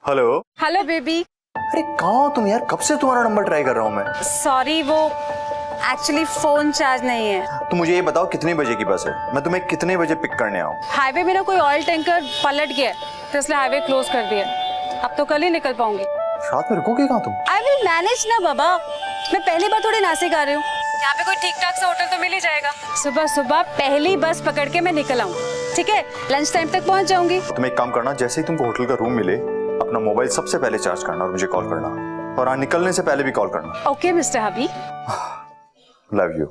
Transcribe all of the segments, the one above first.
Hello. Hello baby. अरे कहाँ हो तुम यार? कब से तुम्हारा नंबर ट्राई कर रहा हूँ मैं। सॉरी, वो एक्चुअली फोन चार्ज नहीं है। तो मुझे ये बताओ कितने बजे की बस है, मैं तुम्हें कितने बजे पिक करने आऊँ? हाईवे में ना कोई ऑयल टैंकर पलट गया तो इसलिए हाईवे क्लोज कर दिया। अब तो कल ही निकल पाऊंगी। रात में रुकोगे कहाँ तुम? आई विल मैनेज ना बाबा, मैं पहली बार थोड़ी नासिक आ रही हूँ। यहाँ पे कोई ठीक ठाक सा होटल तो मिल ही जाएगा। सुबह सुबह पहली बस पकड़ के मैं निकल आऊँ, ठीक है? लंच टाइम तक पहुँच जाऊंगी। तुम एक काम करना, जैसे ही तुमको होटल का रूम मिले अपना मोबाइल सबसे पहले चार्ज करना और मुझे कॉल करना, और हाँ निकलने से पहले भी कॉल करना। Okay mister hubby. Love you.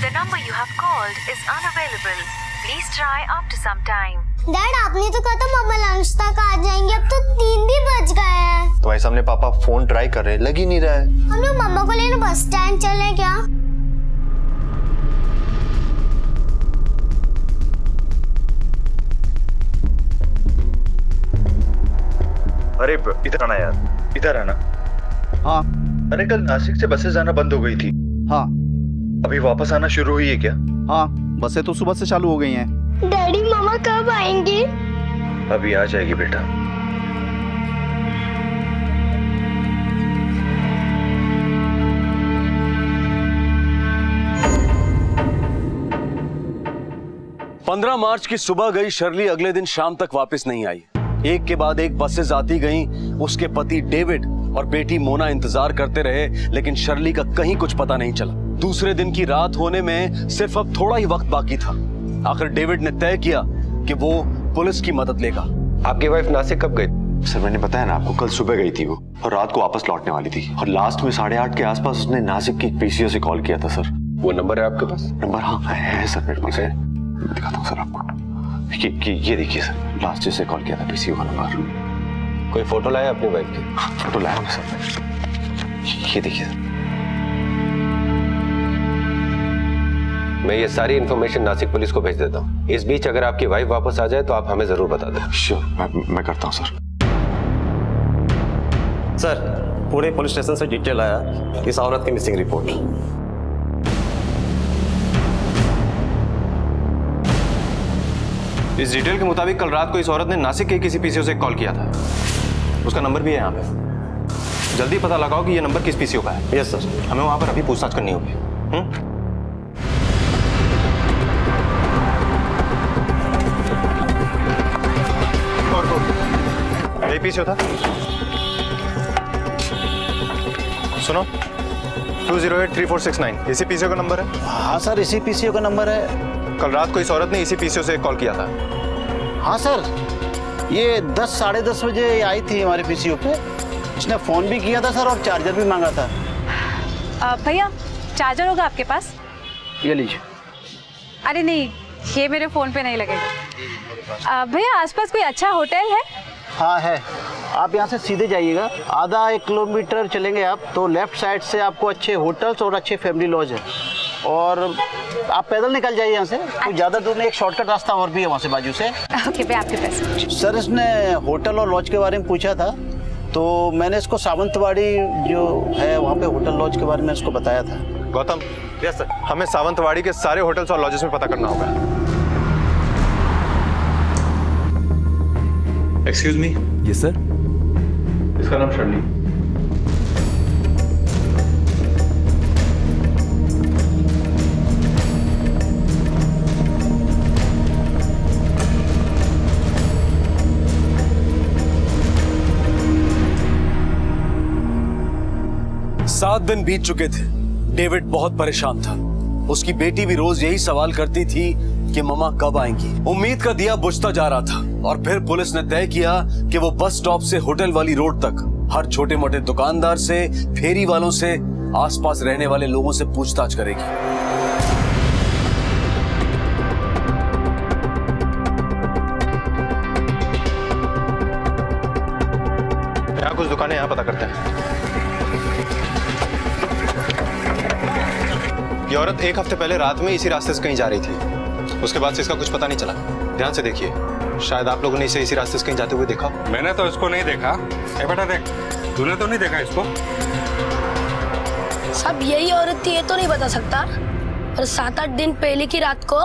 The number you have called is unavailable. Please try after some time. Dad, आपने तो कहा था मम्मा लंच तक आ जाएंगे, अब तो 3 भी बज गए हैं। तुम्हारे सामने पापा फोन ट्राई कर रहे हैं, लग ही नहीं रहा है। हम लोग मम्मा को लेने बस स्टैंड चले क्या? अरे इधर आना यार, इधर आना। हाँ अरे कल नासिक से बसें जाना बंद हो गई थी, हाँ अभी वापस आना शुरू हुई है क्या? हाँ, बसें तो सुबह से चालू हो गई हैं। डैडी मम्मा कब आएंगे? अभी आ जाएगी बेटा। पंद्रह मार्च की सुबह गई शर्ली अगले दिन शाम तक वापस नहीं आई। एक के बाद एक बसें आती गईं। उसके पति डेविड और बेटी मोना इंतजार करते रहे, लेकिन शर्ली का कहीं कुछ पता नहीं चला। दूसरे दिन की रात होने में सिर्फ अब थोड़ा ही वक्त बाकी था। आखिर डेविड ने तय किया कि वो पुलिस की मदद लेगा। आपकी वाइफ नासिक कब गई? सर मैंने बताया ना आपको, कल सुबह गई थी वो और रात को वापस लौटने वाली थी, और लास्ट में 8:30 के आसपास उसने नासिक की पीसीओ से कॉल किया था सर। वो नंबर है आपके पास? नंबर हाँ है सर मेरे पास है, दिखाता हूँ सर आपको। ये देखिए सर, लास्ट जिससे कॉल किया था पीसीओ का नंबर। कोई फोटो लाया अपनी वाइफ की? फोटो लाया हूँ सर, ये देखिए सर। मैं ये सारी इन्फॉर्मेशन नासिक पुलिस को भेज देता हूँ। इस बीच अगर आपकी वाइफ वापस आ जाए तो आप हमें जरूर बता दें। श्योर, मैं करता हूँ सर। सर, पूरे पुलिस स्टेशन से डिटेल आया इस औरत की मिसिंग रिपोर्ट। इस डिटेल के मुताबिक कल रात को इस औरत ने नासिक के किसी पीसीओ से कॉल किया था। उसका नंबर भी है यहाँ पे। जल्दी पता लगाओ कि ये नंबर किस पीसीओ का है। Yes sir. हमें वहां पर अभी पूछताछ करनी होगी। यही पीसीओ था। सुनो, 2083469 इसी पीसीओ का नंबर है। हाँ सर, इसी पीसीओ का नंबर है। कल रात को इस औरत ने इसी पीसीओ से कॉल किया था। हाँ सर, ये 10 साढ़े 10 बजे आई थी हमारे पीसीओ पे। इसने फोन भी किया था सर और चार्जर भी मांगा था। भैया चार्जर होगा आपके पास? ये लीजिए। अरे नहीं, ये मेरे फोन पे नहीं लगेगा। भैया आसपास कोई अच्छा होटल है? हाँ है, आप यहाँ से सीधे जाइएगा, आधा 1 किलोमीटर चलेंगे आप तो लेफ्ट साइड से आपको अच्छे होटल्स और अच्छे फैमिली लॉज है, और आप पैदल निकल जाइए यहाँ से। तो ज़्यादा दूर नहीं, एक शॉर्टकट रास्ता और भी है वहाँ से बाजू से। ओके भैया, आपके पास। सर, इसने होटल और लॉज के बारे में पूछा था तो मैंने इसको सावंतवाड़ी जो है वहाँ पे होटल लॉज के बारे में इसको बताया था। गौतम, यस सर, हमें सावंतवाड़ी के सारे होटल्स और लॉजेस में पता करना होगा। Excuse me. Yes sir. इसका नाम शर्ली। सात दिन बीत चुके थे। डेविड बहुत परेशान था। उसकी बेटी भी रोज यही सवाल करती थी कि मम्मा कब आएंगी। उम्मीद का दिया बुझता जा रहा था, और फिर पुलिस ने तय किया कि वो बस स्टॉप से होटल वाली रोड तक हर छोटे मोटे दुकानदार से, फेरी वालों से, आसपास रहने वाले लोगों से पूछताछ करेगी। यहाँ कुछ दुकानें यहाँ पता करते हैं। ये औरत 1 हफ्ते पहले रात में इसी रास्ते से कहीं जा रही थी। उसके बाद से इसका कुछ पता नहीं चला। ध्यान से देखिए, शायद आप लोगों ने इसे इसी रास्ते से कहीं जाते हुए देखा। मैंने तो इसको नहीं देखा। बेटा देख, तूने तो नहीं देखा इसको? सब यही औरत थी ये तो नहीं बता सकता, पर 7-8 दिन पहले की रात को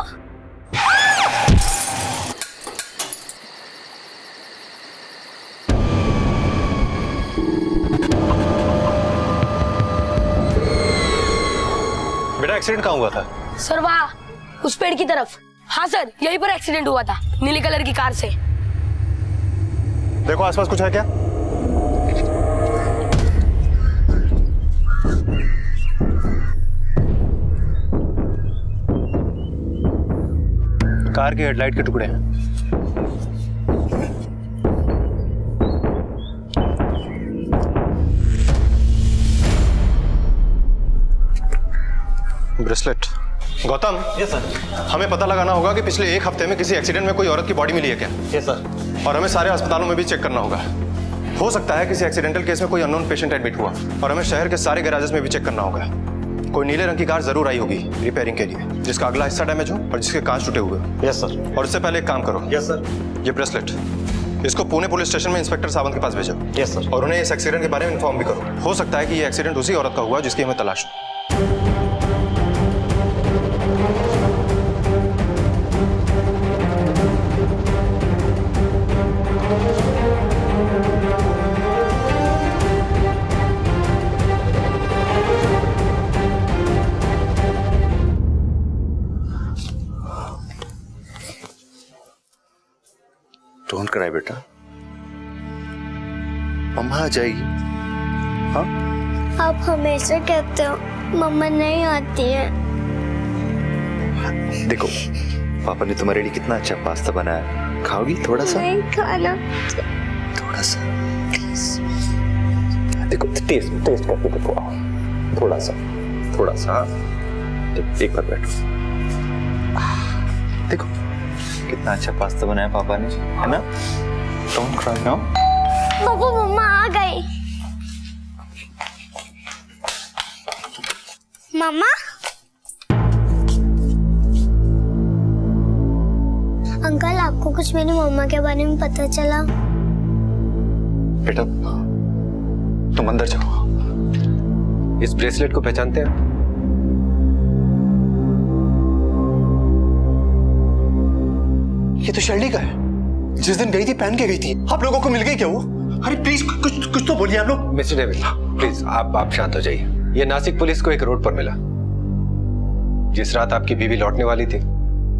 बेटा एक्सीडेंट कहाँ हुआ था? सर वहाँ उस पेड़ की तरफ। हाँ सर, यहीं पर एक्सीडेंट हुआ था, नीले कलर की कार से। देखो आसपास कुछ है क्या? कार की हेडलाइट के टुकड़े हैं। ब्रेसलेट। गौतम। Yes sir. हमें पता लगाना होगा कि पिछले 1 हफ्ते में किसी एक्सीडेंट में कोई औरत की बॉडी मिली है क्या? Yes sir. और हमें सारे अस्पतालों में भी चेक करना होगा। हो सकता है किसी एक्सीडेंटल केस में कोई अननोन पेशेंट एडमिट हुआ, और हमें शहर के सारे गैराजेस में भी चेक करना होगा। कोई नीले रंग की कार जरूर आई होगी रिपेयरिंग के लिए, जिसका अगला हिस्सा डैमेज हो और जिसके कांच टूटे हुए हो। Yes sir. और इससे पहले एक काम करो। Yes sir. ये ब्रेसलेट, इसको पुणे पुलिस स्टेशन में इंस्पेक्टर सावंत के पास भेजो। Yes sir. और उन्हें इस एक्सीडेंट के बारे में इन्फॉर्म भी करो। हो सकता है कि ये एक्सीडेंट उसी औरत का हुआ जिसकी हमें तलाश हो। डोंट क्राई बेटा, मम्मा आ जाएगी। हाँ आप हमेशा कहते हो मम्मा नहीं आती है। देखो पापा ने तुम्हारे लिए कितना अच्छा पास्ता बनाया, खाओगी थोड़ा सा? नहीं खाना। थोड़ा सा देखो, टेस्ट करके देखो, थोड़ा सा। एक बार बैठो, देखो कितना अच्छा पास्ता बनाया पापा ने, है ना? Don't cry now. पापा मम्मा आ गई। मम्मा अंकल, आपको कुछ मेरी मम्मा के बारे में पता चला? बेटा तुम अंदर जाओ। इस ब्रेसलेट को पहचानते हैं? ये तो शर्ली का है, जिस दिन गई थी पहन के गई थी। आप लोगों को मिल गई क्या वो? अरे प्लीज कुछ तो बोलिए आप लोग। मिस्टर डेविड प्लीज आप शांत हो जाइए। ये नासिक पुलिस को एक रोड पर मिला। जिस रात आपकी बीवी लौटने वाली थी,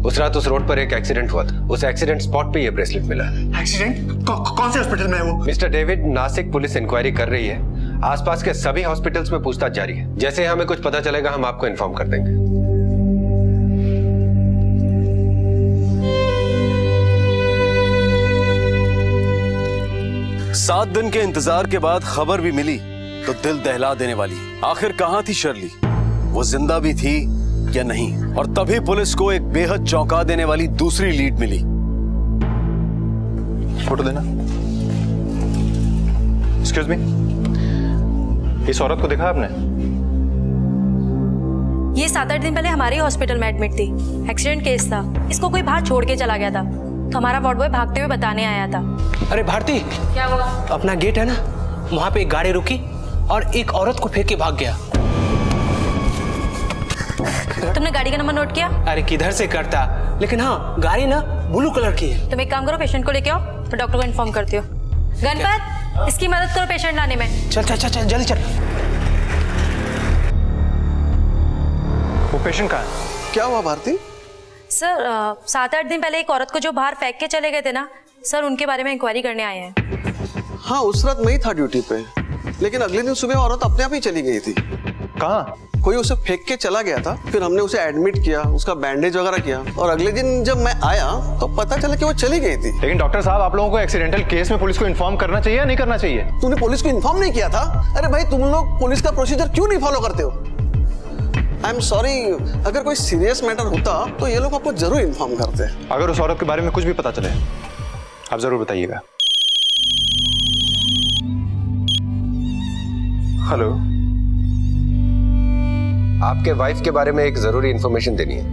उस रात उस रोड पर एक एक्सीडेंट हुआ था। उस एक्सीडेंट स्पॉट पे ये ब्रेसलेट मिला। एक्सीडेंट? कौन से हॉस्पिटल में है वो? Mister David, Nashik police enquiry कर रही है। आसपास के सभी हॉस्पिटल्स में पूछताछ जारी है। जैसे हमें कुछ पता चलेगा हम आपको इन्फॉर्म कर देंगे। 7 दिन के इंतजार के बाद खबर भी मिली तो दिल दहला देने वाली। आखिर कहां थी शर्ली? वो जिंदा भी थी या नहीं? और तभी पुलिस को एक बेहद चौंका देने वाली दूसरी लीड मिली। फोटो देना। एक्सक्यूज मी, इस औरत को देखा आपने? ये 7-8 दिन पहले हमारे हॉस्पिटल में एडमिट थी। एक्सीडेंट केस था, इसको कोई बाहर छोड़ के चला गया था, तो हमारा वार्ड बॉय भागते हुए बताने आया था। अरे भारती, क्या हुआ? अपना गेट है ना, वहाँ पे एक गाड़ी रुकी और एक औरत को फेंक के भाग गया। तुमने गाड़ी का नंबर नोट किया? अरे किधर से करता, लेकिन हाँ गाड़ी ना ब्लू कलर की है। तुम एक काम करो, पेशेंट को लेके आओ, तो डॉक्टर को इन्फॉर्म करती हो। गणपत, इसकी मदद करो पेशेंट लाने में। चल चल चल चल जल्दी चल। वो पेशेंट कहाँ है? क्या हुआ भारती? सर 7-8 दिन पहले एक औरत को जो बाहर फेंक के चले गए थे ना सर, उनके बारे में इंक्वायरी करने आए हैं। हाँ उस रात मैं ही था ड्यूटी पे, लेकिन अगले दिन सुबह औरत अपने आप ही चली गई थी। कहाँ? कोई उसे फेंक के चला गया था, फिर हमने उसे एडमिट किया, उसका बैंडेज वगैरह किया, और अगले दिन जब मैं आया तो पता चला कि वो चली गई थी। लेकिन डॉक्टर साहब, आप लोगों को एक्सीडेंटल केस में पुलिस को इन्फॉर्म करना चाहिए या नहीं करना चाहिए? तूने पुलिस को इन्फॉर्म नहीं किया था? अरे भाई तुम लोग पुलिस का प्रोसीजर क्यों नहीं फॉलो करते हो? आई एम सॉरी, अगर कोई सीरियस मैटर होता तो ये लोग आपको जरूर इन्फॉर्म करते। अगर उस औरत के बारे में कुछ भी पता चले आप जरूर बताइएगा। हेलो, आपके वाइफ के बारे में एक जरूरी इंफॉर्मेशन देनी है।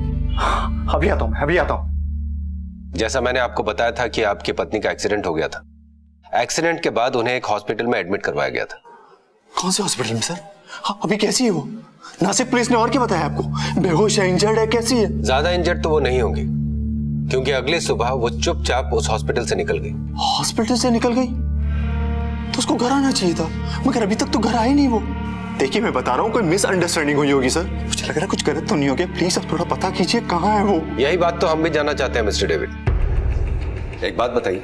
अभी आता हूं, अभी आता हूं। जैसा मैंने आपको बताया था कि आपकी पत्नी का एक्सीडेंट हो गया था। एक्सीडेंट के बाद उन्हें एक हॉस्पिटल में एडमिट करवाया गया था। कौन से हॉस्पिटल में सर? अभी कैसी है वो? नासिक पुलिस ने और क्या बताया आपको? बेहोश है, इंजर्ड है, कैसी है? ज्यादा इंजर्ड तो वो नहीं होंगी, क्योंकि अगले सुबह वो चुपचाप उस हॉस्पिटल से निकल गई। हॉस्पिटल से निकल गई? तो उसको घर आना चाहिए था, मगर अभी तक तो घर आई नहीं वो। देखिए मैं बता रहा हूँ कोई मिसअंडरस्टैंडिंग हुई होगी सर। मुझे लग रहा है कुछ गलत तो नहीं हो गया। प्लीज आप थोड़ा पता कीजिए कहाँ है वो। यही बात तो हम भी जानना चाहते हैं मिस्टर डेविड। एक बात बताइए,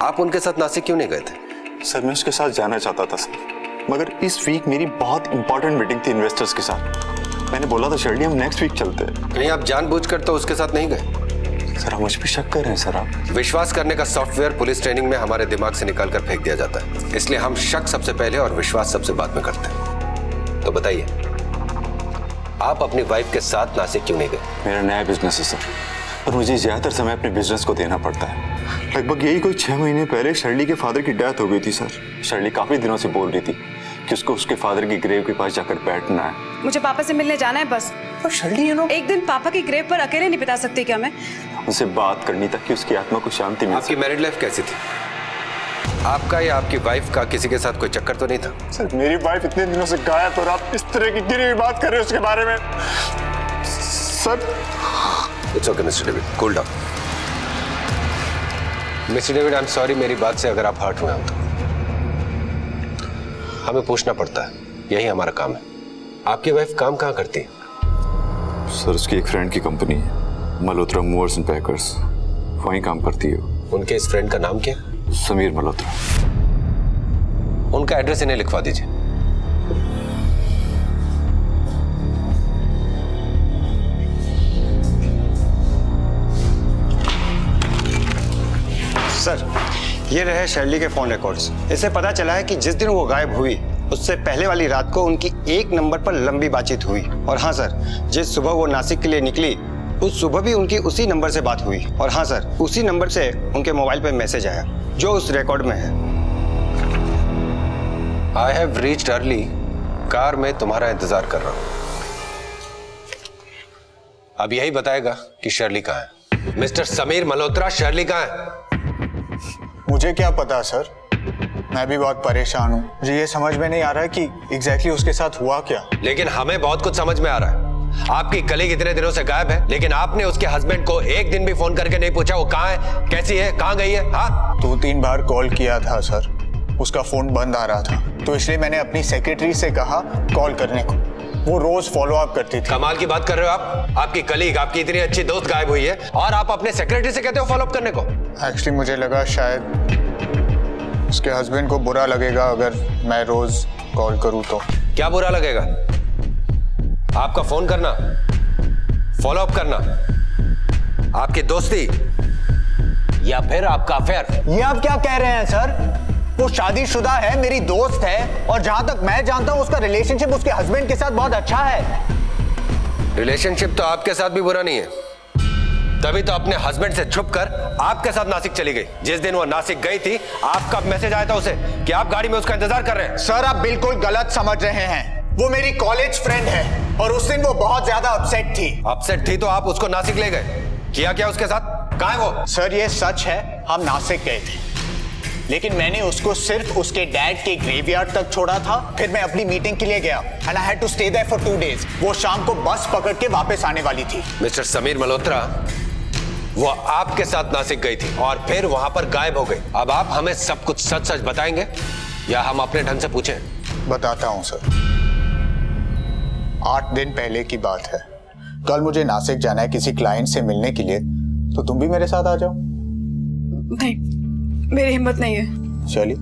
आप उनके साथ नासिक क्यों नहीं गए थे? सर मैं उसके साथ जाना चाहता था सर, मगर इस वीक मेरी बहुत इंपॉर्टेंट मीटिंग थी इन्वेस्टर्स के साथ। मैंने बोला था शर्ली हम नेक्स्ट वीक चलते हैं। कहीं आप जानबूझकर तो उसके साथ नहीं गए? सर आप मुझ पे शक कर रहे हैं सर आप। विश्वास करने का सॉफ्टवेयर पुलिस ट्रेनिंग में हमारे दिमाग से निकाल कर फेंक दिया जाता है, इसलिए हम शक सबसे पहले और विश्वास सबसे बाद में करते हैं। तो बताइए, आप अपनी वाइफ के साथ नासिक क्यों नहीं गए? मेरा नया बिजनेस है सर, और मुझे ज्यादातर समय अपने बिजनेस को देना पड़ता है। लगभग यही कोई 6 महीने पहले शर्ली के फादर की डेथ हो गई थी सर। शर्ली काफी दिनों से बोल रही थी कि उसको उसके फादर की ग्रेव के पास जाकर बैठना है। मुझे पापा से मिलने जाना है बस। और शर्ली एक दिन पापा की ग्रेव पर अकेले नहीं बिता सकती क्या मैं? उनसे बात करनी ताकि उसकी आत्मा को शांति मिल आपकी मैरिड लाइफ कैसी थी? आपका या आपकी वाइफ का किसी के साथ कोई चक्कर तो नहीं था? सर मेरी वाइफ इतने दिनों से गायब और आप इस तरह की गिरी हुई बात कर रहे हो उसके बारे में sir. It's okay mister David, cool down. Mister David, I am sorry मेरी बात से अगर आप हर्ट हुए हो तो। हमें पूछना पड़ता है, यही हमारा काम है। आपकी वाइफ काम कहाँ करती है? सर उसकी एक फ्रेंड की कंपनी है, मल्होत्रा मूवर्स एंड पैकर्स, वहीं काम करती है। उनके इस फ्रेंड का नाम क्या? समीर मल्होत्रा। उनका एड्रेस इन्हें लिखवा दीजिए। सर ये रहे शर्ली के फोन रिकॉर्ड्स। इससे पता चला है कि जिस दिन वो गायब हुई उससे पहले वाली रात को उनकी एक नंबर पर लंबी बातचीत हुई। और हाँ सर, जिस सुबह वो नासिक के लिए निकली उस सुबह भी उनकी उसी नंबर से बात हुई। और हाँ सर, उसी नंबर से उनके मोबाइल पर मैसेज आया जो उस रिकॉर्ड में है। I have reached early, car में तुम्हारा इंतजार कर रहा हूं। अब यही बताएगा कि शर्ली कहाँ है। मिस्टर समीर मल्होत्रा, शर्ली कहाँ है? मुझे क्या पता सर, मैं भी बहुत परेशान हूँ। मुझे ये समझ में नहीं आ रहा है कि एग्जैक्टली उसके साथ हुआ क्या। लेकिन हमें बहुत कुछ समझ में आ रहा है। आपकी कलीग इतने दिनों से गायब है, लेकिन आपने उसके हस्बैंड को एक दिन भी फोन करके नहीं पूछा वो कहाँ है, कैसी है, कहाँ गई है? हाँ 2-3 बार कॉल किया था सर, उसका फोन बंद आ रहा था, तो इसलिए मैंने अपनी सेक्रेटरी से कहा कॉल करने को। वो रोज फॉलो अप करती थी। कमाल की बात कर रहे हो आप। आपकी कलीग, आपकी इतनी अच्छी दोस्त गायब हुई है और आप अपने सेक्रेटरी से कहते हो फॉलो अप करने को। एक्चुअली मुझे लगा शायद उसके हस्बैंड को बुरा लगेगा अगर मैं रोज कॉल करूं तो। क्या बुरा लगेगा? आपका फोन करना, फॉलो अप करना, आपकी दोस्ती या फिर आपका अफेयर? ये आप क्या कह रहे हैं सर? वो शादीशुदा है, मेरी दोस्त है, और जहां तक मैं जानता हूं उसका रिलेशनशिप उसके हस्बैंड के साथ बहुत अच्छा है। रिलेशनशिप तो आपके साथ भी बुरा नहीं है, तभी तो अपने हस्बैंड से छुपकर आपके साथ नासिक चली गई। जिस दिन वो नासिक गई थी आपका मैसेज आया था उसे कि आप गाड़ी में उसका इंतजार कर रहे हैं। सर आप बिल्कुल गलत समझ रहे हैं। वो मेरी कॉलेज फ्रेंड है और उस दिन वो बहुत ज्यादा अपसेट थी। अपसेट थी तो आप उसको नासिक ले गए, किया क्या उसके साथ? कहाँ है वो? सर ये सच है, हम नासिक गए थे, लेकिन मैंने उसको सिर्फ उसके डैड के ग्रेवयार्ड तक छोड़ा था। फिर मैं अपनी मीटिंग के लिए गया and I had to stay there for 2 days। वो शाम को बस पकड़ के वापस आने वाली थी। मिस्टर समीर मल्होत्रा, वो आपके साथ नासिक गई थी और फिर वहां पर गायब हो गई। अब आप हमें सब कुछ सच सच बताएंगे या हम अपने ढंग से पूछें? बताता हूं सर। 8 दिन पहले की बात है। कल मुझे नासिक जाना है किसी क्लाइंट से मिलने के लिए, तो तुम भी मेरे साथ आ जाओ। नहीं, मेरी हिम्मत नहीं है। शर्ली,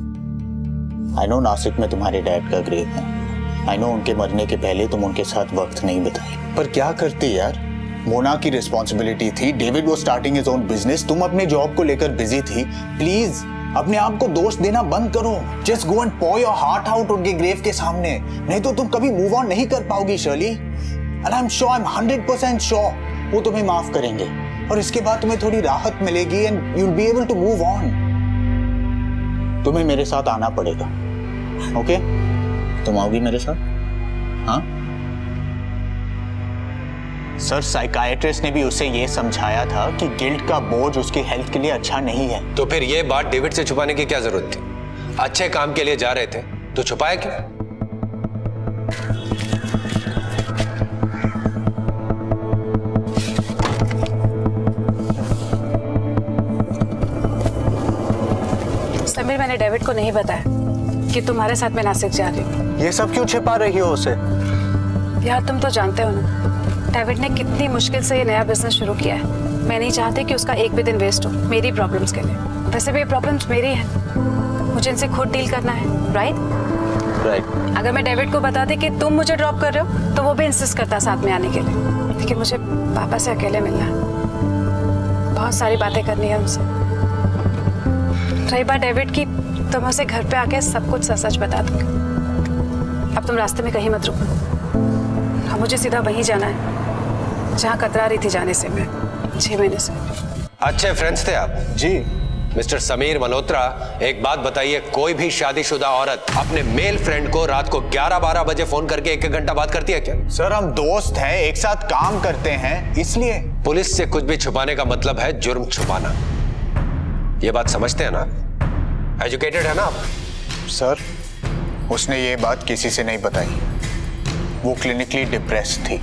आई नो नासिक में तुम्हारे डैड का ग्रेव है। आई नो उनके मरने के पहले तुम उनके साथ वक्त नहीं बिताई, पर क्या करती यार, मोना की रिस्पॉन्सिबिलिटी थी। डेविड वो स्टार्टिंग हिज ओन बिजनेस, तुम अपने जॉब को लेकर बिजी थी। प्लीज अपने आप को दोष देना बंद करो। Just go and pour your heart out उनके ग्रेव के सामने, नहीं तो तुम कभी मूव ऑन नहीं कर पाओगी Shirley. And I am sure, I am 100% sure वो तुम्हें माफ करेंगे और इसके बाद तुम्हें थोड़ी राहत मिलेगी and you will be able to move on. तुम्हें मेरे साथ आना पड़ेगा, ओके? तुम आओगी मेरे साथ? हाँ सर, साइकाइट्रिस्ट ने भी उसे ये समझाया था कि गिल्ट का बोझ उसकी हेल्थ के लिए अच्छा नहीं है। तो फिर ये बात डेविड से छुपाने की क्या जरूरत थी? अच्छे काम के लिए जा रहे थे तो छुपाया क्यों? समीर, मैंने डेविड को नहीं बताया। कि तुम्हारे साथ मैं नासिक जा रही हूँ। ये सब क्यों छिपा रही हो उसे? यार तुम तो जानते हो ना, डेविड ने कितनी मुश्किल से ये नया बिजनेस शुरू किया है। मैं नहीं चाहती कि उसका एक भी दिन वेस्ट हो मेरी प्रॉब्लम्स के लिए। वैसे भी ये प्रॉब्लम्स मेरी हैं, मुझे इनसे खुद डील करना है, राइट? अगर मैं डेविड को बताती कि तुम मुझे ड्रॉप कर रहे हो तो वो भी इंसिस्ट करता साथ में आने के लिए, लेकिन मुझे पापा से अकेले मिलना है, बहुत सारी बातें करनी है उनसे। रही बात डेविड की, तो मैं उसे घर पे आके सब कुछ सच बता दूंगी। अब तुम रास्ते में कहीं मत रुकना, अब मुझे सीधा वहीं जाना है जहाँ कतरा रही थी जाने से मैं 6 महीने से। अच्छे फ्रेंड्स थे आप जी। मिस्टर समीर मल्होत्रा, एक बात बताइए, कोई भी शादीशुदा औरत अपने मेल फ्रेंड को रात को 11-12 बजे फोन करके 1-1 घंटा बात करती है क्या? सर हम दोस्त हैं, एक साथ काम करते हैं, इसलिए। पुलिस से कुछ भी छुपाने का मतलब है जुर्म छुपाना, ये बात समझते हैं ना? एजुकेटेड है ना आप? सर उसने ये बात किसी से नहीं बताई, वो क्लिनिकली डिप्रेस थी।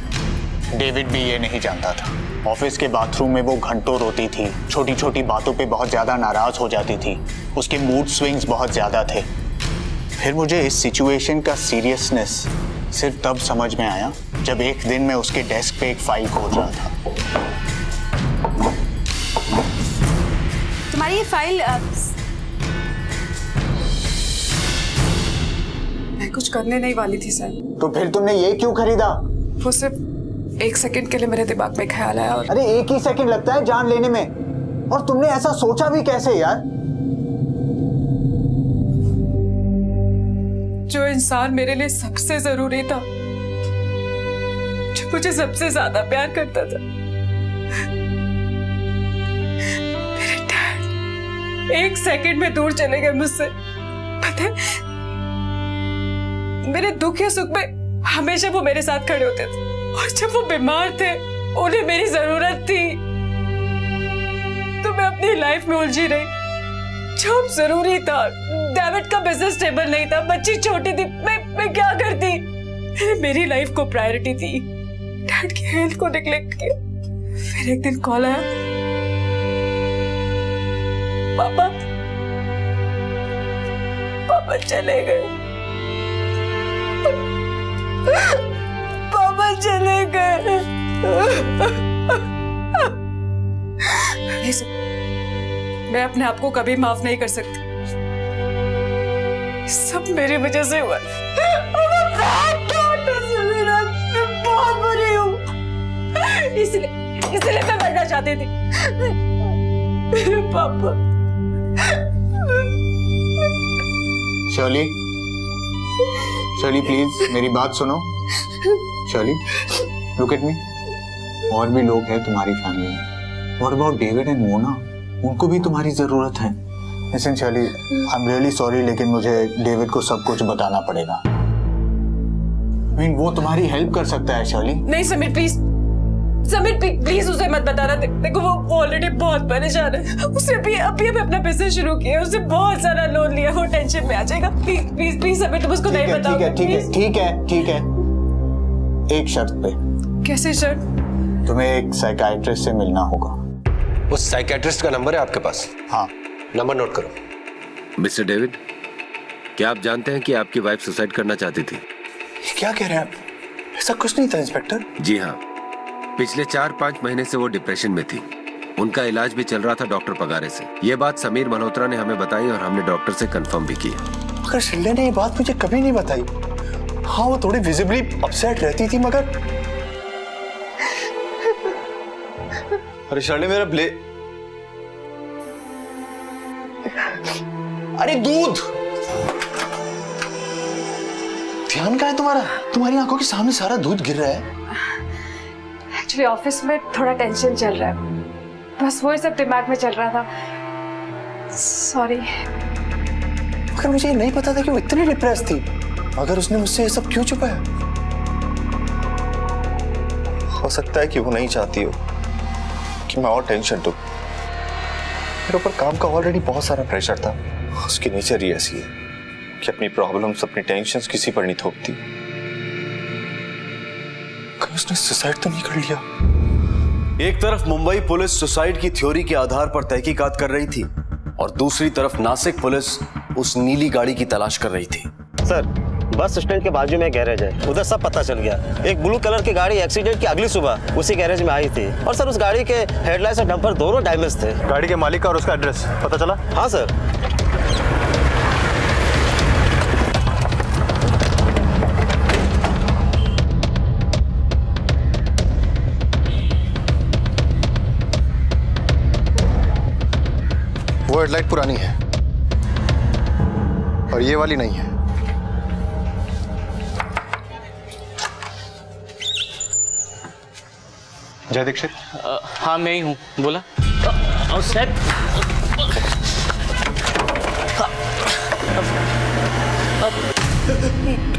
डेविड भी ये नहीं जानता था। ऑफिस के बाथरूम में वो घंटों रोती थी, छोटी छोटी बातों पे बहुत ज्यादा नाराज हो जाती थी, उसके मूड स्विंग्स बहुत ज्यादा थे। फिर मुझे इस सिचुएशन का सीरियसनेस सिर्फ तब समझ में आया जब एक दिन मैं उसके डेस्क पे एक फाइल खोज रहा था। तुम्हारी ये फाइल मैं कुछ करने नहीं वाली थी सर। तो फिर तुमने ये क्यों खरीदा? वो सिर्फ 1 सेकंड के लिए मेरे दिमाग में ख्याल आया और अरे 1 ही सेकंड लगता है जान लेने में, और तुमने ऐसा सोचा भी कैसे यार? जो इंसान मेरे लिए सबसे जरूरी था, जो मुझे सबसे ज्यादा प्यार करता था, मेरे डैड 1 सेकंड में दूर चले गए मुझसे। पता है, मेरे दुख या सुख में हमेशा वो मेरे साथ खड़े होते थे, और जब वो बीमार थे, उन्हें मेरी जरूरत थी, तो मैं अपनी लाइफ में उलझी रही। जॉब जरूरी था, डेविड का बिजनेस स्टेबल नहीं था, बच्ची छोटी थी, मैं क्या करती? मेरी लाइफ को प्रायोरिटी थी, डैड की हेल्थ को नेग्लेक्ट किया। फिर एक दिन कॉल आया, पापा चले गए, पापा चले गए। मैं अपने आप को कभी माफ नहीं कर सकती, सब मेरी वजह से हुआ। मैं बहुत बुरी हूँ, इसलिए मैं मरना चाहती थी। मेरे पापा। शर्ली, शर्ली प्लीज मेरी बात सुनो। शर्ली लुक एट मी, और भी लोग हैं तुम्हारी फैमिली में। What about David and Mona? उनको भी तुम्हारी जरूरत है। Listen Shirley, I am really sorry, लेकिन मुझे डेविड को सब कुछ बताना पड़ेगा। I mean, वो तुम्हारी हेल्प कर सकता है शर्ली। नहीं समीर प्लीज, समीर प्लीज उसे मत बताना। देखो वो ऑलरेडी बहुत परेशान है, उसे अभी अपना बिजनेस शुरू किया, उसे बहुत सारा लोन लिया, वो टेंशन में आ जाएगा। प्लीज समीर तुम उसको नहीं बताओ। ठीक है, एक शर्त पे। कैसे शर्त? तुम्हें एक साइकियाट्रिस्ट से मिलना होगा। उस साइकियाट्रिस्ट का नंबर है आपके पास? हाँ। नंबर नोट करो। मिस्टर डेविड, क्या आप जानते हैं कि आपकी वाइफ सुसाइड करना चाहती थी? क्या कह रहे हैं आप? ऐसा कुछ नहीं था इंस्पेक्टर। जी हाँ, पिछले 4-5 महीने से वो डिप्रेशन में थी। उनका इलाज भी चल रहा था डॉक्टर पगारे से। ये बात समीर मल्होत्रा ने हमें बताई और हमने डॉक्टर से कंफर्म भी किया। मगर शिल्डे ने ये बात मुझे कभी नहीं बताई। हाँ वो थोड़ी विजिबली अपसेट रहती थी, मगर अरे शर्ले मेरा अरे दूध, ध्यान कहाँ है तुम्हारा? तुम्हारी आंखों के सामने सारा दूध गिर रहा है। एक्चुअली ऑफिस में थोड़ा टेंशन चल रहा है, बस वही सब दिमाग में चल रहा था। सॉरी। मगर मुझे ये नहीं पता था कि वो इतनी डिप्रेस थी। मगर उसने मुझसे ये सब क्यों छुपाया? हो सकता है कि वो नहीं चाहती हो कि मैं और टेंशन लूं। मेरे ऊपर काम का ऑलरेडी बहुत सारा प्रेशर था। उसकी नेचर ही ऐसी है कि अपनी प्रॉब्लम्स, अपनी टेंशन्स किसी पर नहीं थोपती। कहीं उसने सुसाइड तो नहीं कर लिया? एक तरफ मुंबई पुलिस सुसाइड की थ्योरी के आधार पर तहकीकात कर रही थी और दूसरी तरफ नासिक पुलिस उस नीली गाड़ी की तलाश कर रही थी। सर बस स्टैंड के बाजू में गैरेज है, उधर सब पता चल गया। एक ब्लू कलर की गाड़ी एक्सीडेंट की अगली सुबह उसी गैरेज में आई थी और सर उस गाड़ी के हेडलाइट्स और डंपर दोनों डैमेज थे। गाड़ी के मालिक का और उसका एड्रेस पता चला? हाँ सर। वो हेडलाइट पुरानी है और ये वाली नहीं है। जय दीक्षित। हाँ मैं ही हूँ, बोला। सर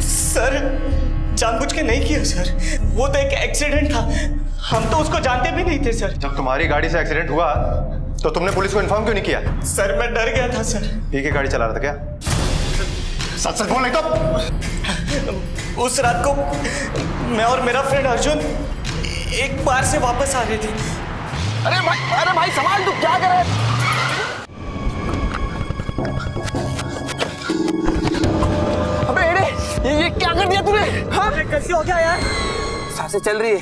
सर जानबूझ के नहीं किया सर, वो तो एक एक्सीडेंट था, हम तो उसको जानते भी नहीं थे सर। जब तुम्हारी गाड़ी से एक्सीडेंट हुआ तो तुमने पुलिस को इन्फॉर्म क्यों नहीं किया? सर मैं डर गया था सर। पी के गाड़ी चला रहा था क्या? सच सच बोल नहीं तो। उस रात को मैं और मेरा फ्रेंड अर्जुन एक बार से वापस आ रहे थे। अरे भाई संभाल, तू क्या कर रहा है? अबे ये क्या कर दिया तूने? हाँ कैसे हो गया यार? सांसें चल रही है।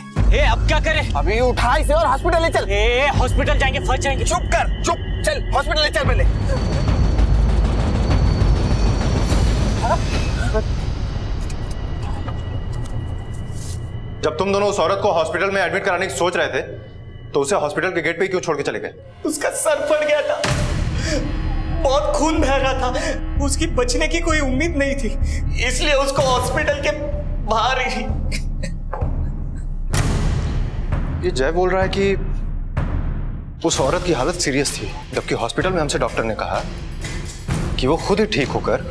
अब क्या करे? अभी उठा इसे और हॉस्पिटल ले चल। हॉस्पिटल जाएंगे, फंस जाएंगे। चुप कर, चुप, चल हॉस्पिटल ले चल पहले। जब तुम दोनों उस औरत को हॉस्पिटल में एडमिट कराने की सोच रहे थे तो उसे हॉस्पिटल के गेट पे ही क्यों छोड़ के चले गए? उसका सर फट गया था, बहुत खून बह रहा था, उसकी बचने की कोई उम्मीद नहीं थी, इसलिए उसको हॉस्पिटल के बाहर ही। ये जय बोल रहा है कि उस औरत की हालत सीरियस थी, जबकि हॉस्पिटल में हमसे डॉक्टर ने कहा कि वो खुद ही ठीक होकर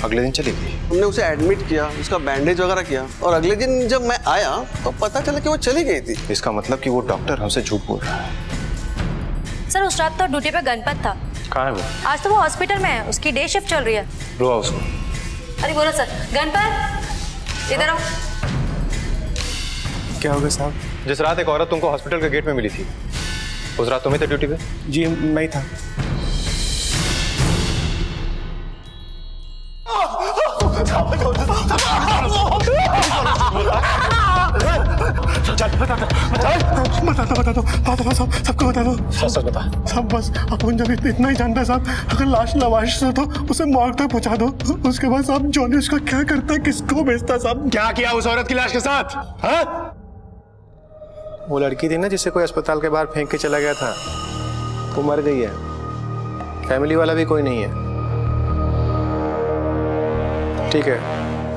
अगले दिन चली गई। हमने उसे एडमिट किया, उसका बैंडेज वगैरह किया और अगले दिन जब मैं आया तो पता चला कि वो चली गई थी। इसका मतलब कि वो डॉक्टर हमसे झूठ बोल रहा है। सर उस रात तो ड्यूटी पे गणपत था। कहाँ है वो? आज तो वो हॉस्पिटल में है, उसकी डे शिफ्ट चल रही है। बुलाओ उसको। अरे बोलो सर। गणपत इधर आओ। क्या हो गया साहब? जिस रात एक औरत तुमको हॉस्पिटल के गेट में मिली थी, उस रात तुम्हें थे ड्यूटी पे? जी मैं ही था। बता दो साहब, सबको बता दो। सच बता साहब, बस अपन जब इतना ही जानता है साहब, अगर लाश लवाश से तो उसे मॉर्ग तक पहुंचा दो, उसके बाद साहब जॉनी उसका क्या करता है, किसको भेजता साहब? क्या किया उस औरत की लाश के साथ? हाँ? वो लड़की थी ना जिसे कोई अस्पताल के बाहर फेंक के चला गया था, वो मर गई है, फैमिली वाला भी कोई नहीं है। ठीक है,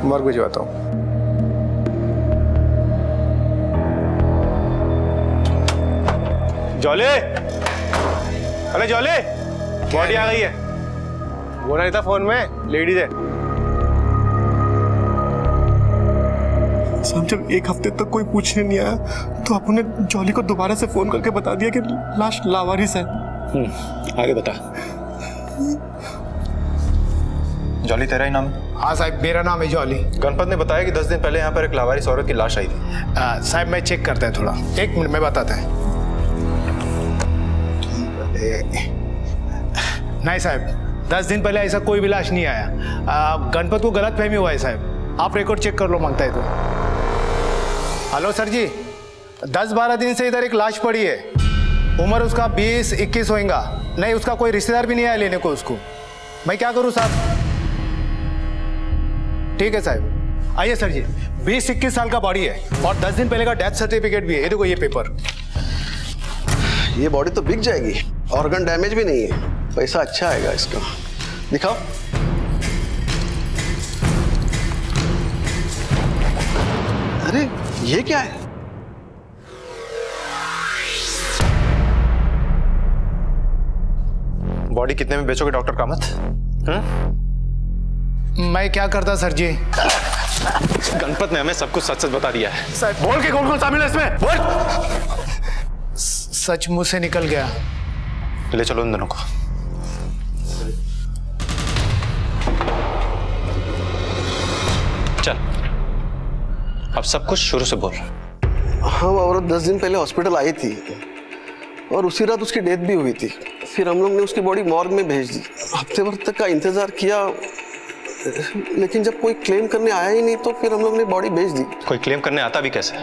मॉर्ग भिजवाता हूँ। जॉले, अरे जॉले, बॉडी आ गई है। बोला नहीं था फोन में, लेडीज है। साहब जब एक हफ्ते तक कोई पूछने नहीं आया तो अपन ने जॉली को दोबारा से फोन करके बता दिया कि लाश लावारिस है। आगे बता। जॉली तेरा ही नाम है? हाँ साहब मेरा नाम है जॉली। गणपत ने बताया कि 10 दिन पहले यहाँ पर एक लावारिस औरत की लाश आई थी। साहब मैं चेक करता है थोड़ा, 1 मिनट में बताता है। नहीं साहब, 10 दिन पहले ऐसा कोई भी लाश नहीं आया। गणपत को गलत फहमी हुआ है साहब, आप रिकॉर्ड चेक कर लो मांगता है तो। हेलो सर जी, 10-12 दिन से इधर एक लाश पड़ी है, उम्र उसका 20-21 होगा। नहीं उसका कोई रिश्तेदार भी नहीं आया लेने को उसको। मैं क्या करूं साहब? ठीक है साहब, आइए सर जी। 20-21 साल का बॉडी है और 10 दिन पहले का डेथ सर्टिफिकेट भी है। ये देखो ये पेपर। ये बॉडी तो बिक जाएगी, ऑर्गन डैमेज भी नहीं है, पैसा अच्छा आएगा इसका। दिखाओ। अरे ये क्या है? बॉडी कितने में बेचोगे डॉक्टर कामत? मैं क्या करता सर जी? गणपत ने हमें सब कुछ सच सच बता दिया है। सर बोल के कौन कौन शामिल है इसमें? बोल। सच मुंह से निकल गया। ले चलो इन दोनों को। चल, अब सब कुछ शुरू से बोल। हाँ, वो औरत 10 दिन पहले हॉस्पिटल आई थी और उसी रात उसकी डेथ भी हुई थी। फिर हम लोग ने उसकी बॉडी मॉर्ग में भेज दी। हफ्ते भर तक का इंतजार किया, लेकिन जब कोई क्लेम करने आया ही नहीं तो फिर हम लोग ने बॉडी भेज दी। कोई क्लेम करने आता भी कैसे?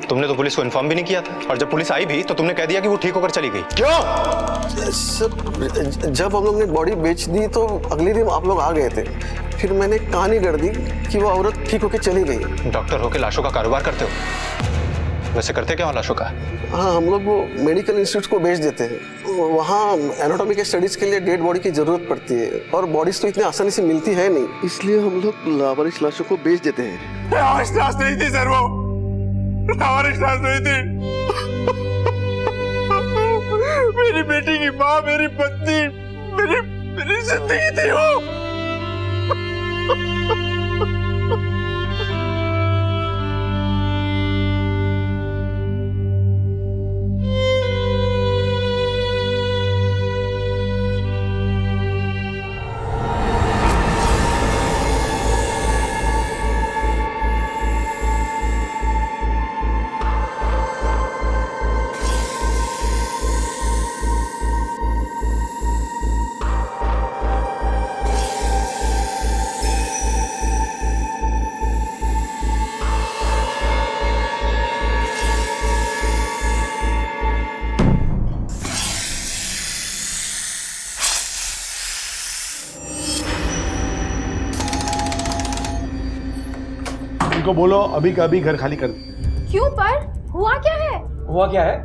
तुमने तो पुलिस को इन्फॉर्म भी नहीं किया था, और जब पुलिस आई भी तो तुमने कह दिया कि वो ठीक होकर चली गई। क्यों? सर, जब हम लोग ने बॉडी बेच दी तो अगले दिन आप लोग आ गए थे। फिर मैंने कहानी गढ़ दी कि वो औरत ठीक होकर चली गई। डॉक्टर होकर लाशों का कारोबार करते हो? वैसे करते क्या हो लाशों का? हाँ, हम लोग वो मेडिकल इंस्टीट्यूट को बेच देते हैं। वहाँ एनाटॉमी के स्टडीज के लिए डेड बॉडी की जरूरत पड़ती है, और बॉडीज तो इतनी आसानी से मिलती है नहीं, इसलिए हम लोग लावारिस लाशों को बेच देते हैं। लावारिस लाश नहीं थी सर, वो लावारिस लाश नहीं थी। मेरी बेटी की माँ, मेरी पत्नी, मेरी जिंदगी थी वो। उनको बोलो अभी का अभी घर खाली कर दे। क्यों पर? हुआ क्या है? हुआ क्या है?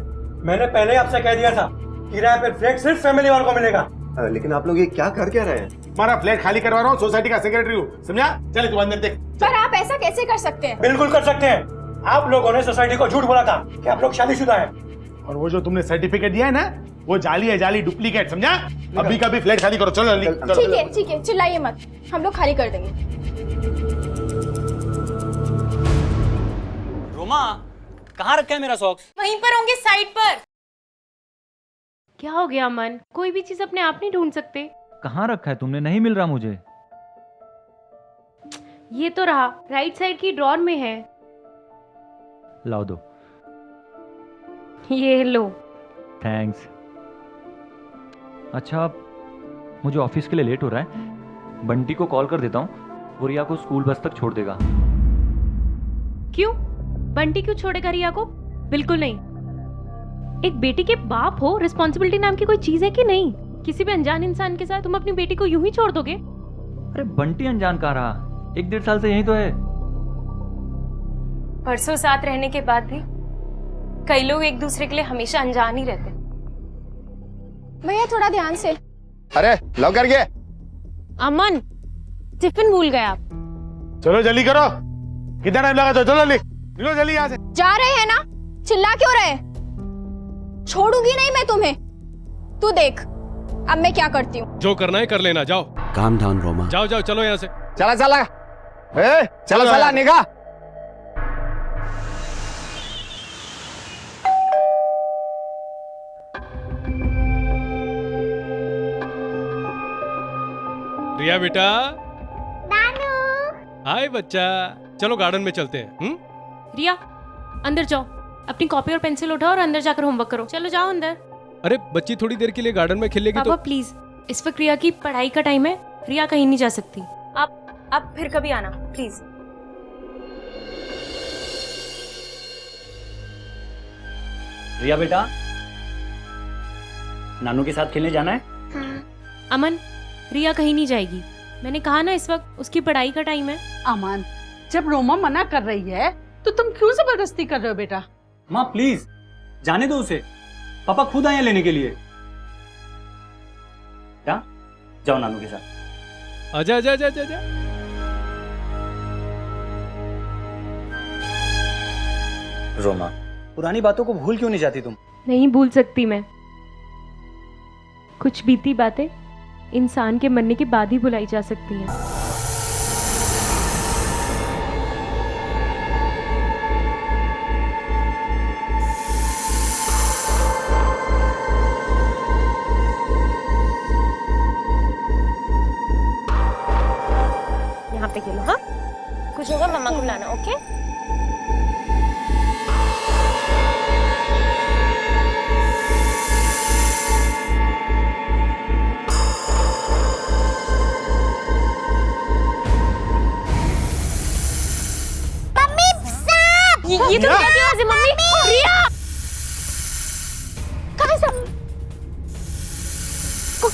मैंने पहले आपसे कह दिया था, किराए पे फ्लैट सिर्फ फैमिली वालों को मिलेगा। लेकिन आप लोग ये क्या कर क्या रहे हैं? हमारा फ्लैट खाली करवा रहा हूँ, सोसाइटी का सेक्रेटरी हूँ, समझा? चले तू अंदर देख। पर आप ऐसा कैसे कर सकते हैं? बिल्कुल कर सकते हैं। आप लोगों ने सोसाइटी को झूठ बोला था कि आप लोग शादीशुदा हैं। और वो जो तुमने सर्टिफिकेट दिया है ना, वो जाली है, जाली डुप्लीकेट, समझा? अभी का भी फ्लैट खाली करो, चलो जल्दी। ठीक है, चिल्लाइए मत, हम लोग खाली कर देंगे। रोमा, कहाँ रखा है मेरा सॉक्स? वहीं पर होंगे, साइड पर। क्या हो गया अमन? कोई भी चीज अपने आप नहीं ढूंढ सकते। कहाँ रखा है तुमने? नहीं मिल रहा मुझे। ये तो रहा, राइट साइड की ड्रॉर में है। लाओ दो। ये लो। थैंक्स। अच्छा, मुझे ऑफिस के लिए लेट हो रहा है, बंटी को कॉल कर देता हूँ, वो रिया को स्कूल बस तक छोड़ देगा। क्यों? बंटी क्यों छोड़ेगा रिया को? बिल्कुल नहीं। एक बेटी के बाप हो, रिस्पॉन्सिबिलिटी नाम की कोई चीज है कि नहीं? किसी भी अनजान इंसान के साथ तुम अपनी बेटी को यूं ही छोड़ दोगे? अरे बंटी अनजान कहाँ रहा, 1-1.5 साल से यही तो है। परसों साथ रहने के बाद भी कई लोग एक दूसरे के लिए हमेशा अनजान ही रहते। भैया थोड़ा ध्यान से। अरे लव कर गए। अमन, टिफिन भूल गए आप। चलो जल्दी करो, कितना टाइम लगा? तो चलो जल्दी निकलो, जल्दी यहाँ से। जा रहे हैं ना, चिल्ला क्यों रहे? छोड़ूंगी नहीं मैं तुम्हें। तू देख अब मैं क्या करती हूँ। जो करना है कर लेना, जाओ। Calm down Roma. जाओ जाओ, चलो यहाँ से। चला चला निगाह। रिया बेटा। हाय बच्चा, चलो गार्डन में चलते हैं। रिया, अंदर जाओ, अपनी कॉपी और पेंसिल उठाओ और अंदर जाकर होमवर्क करो। चलो जाओ अंदर। अरे बच्ची थोड़ी देर के लिए गार्डन में खेलेगी पापा तो। प्लीज, इस वक्त रिया की पढ़ाई का टाइम है, रिया कहीं नहीं जा सकती। आप फिर कभी आना प्लीज। रिया बेटा, नानू के साथ खेलने जाना है? अमन, रिया कहीं नहीं जाएगी। मैंने कहा ना, इस वक्त उसकी पढ़ाई का टाइम है। अमन, जब रोमा मना कर रही है तो तुम क्यों जबरदस्ती कर रहे हो बेटा? माँ प्लीज जाने दो उसे, पापा खुद आए हैं लेने के लिए। क्या? जाओ नानू के साथ। आजा आजा आजा आजा। रोमा, पुरानी बातों को भूल क्यों नहीं जाती तुम? नहीं भूल सकती मैं। कुछ बीती बातें इंसान के मरने के बाद ही भुलाई जा सकती हैं। यहाँ पे खेलो। हाँ, कुछ होगा मम्मा को बुलाना। ओके?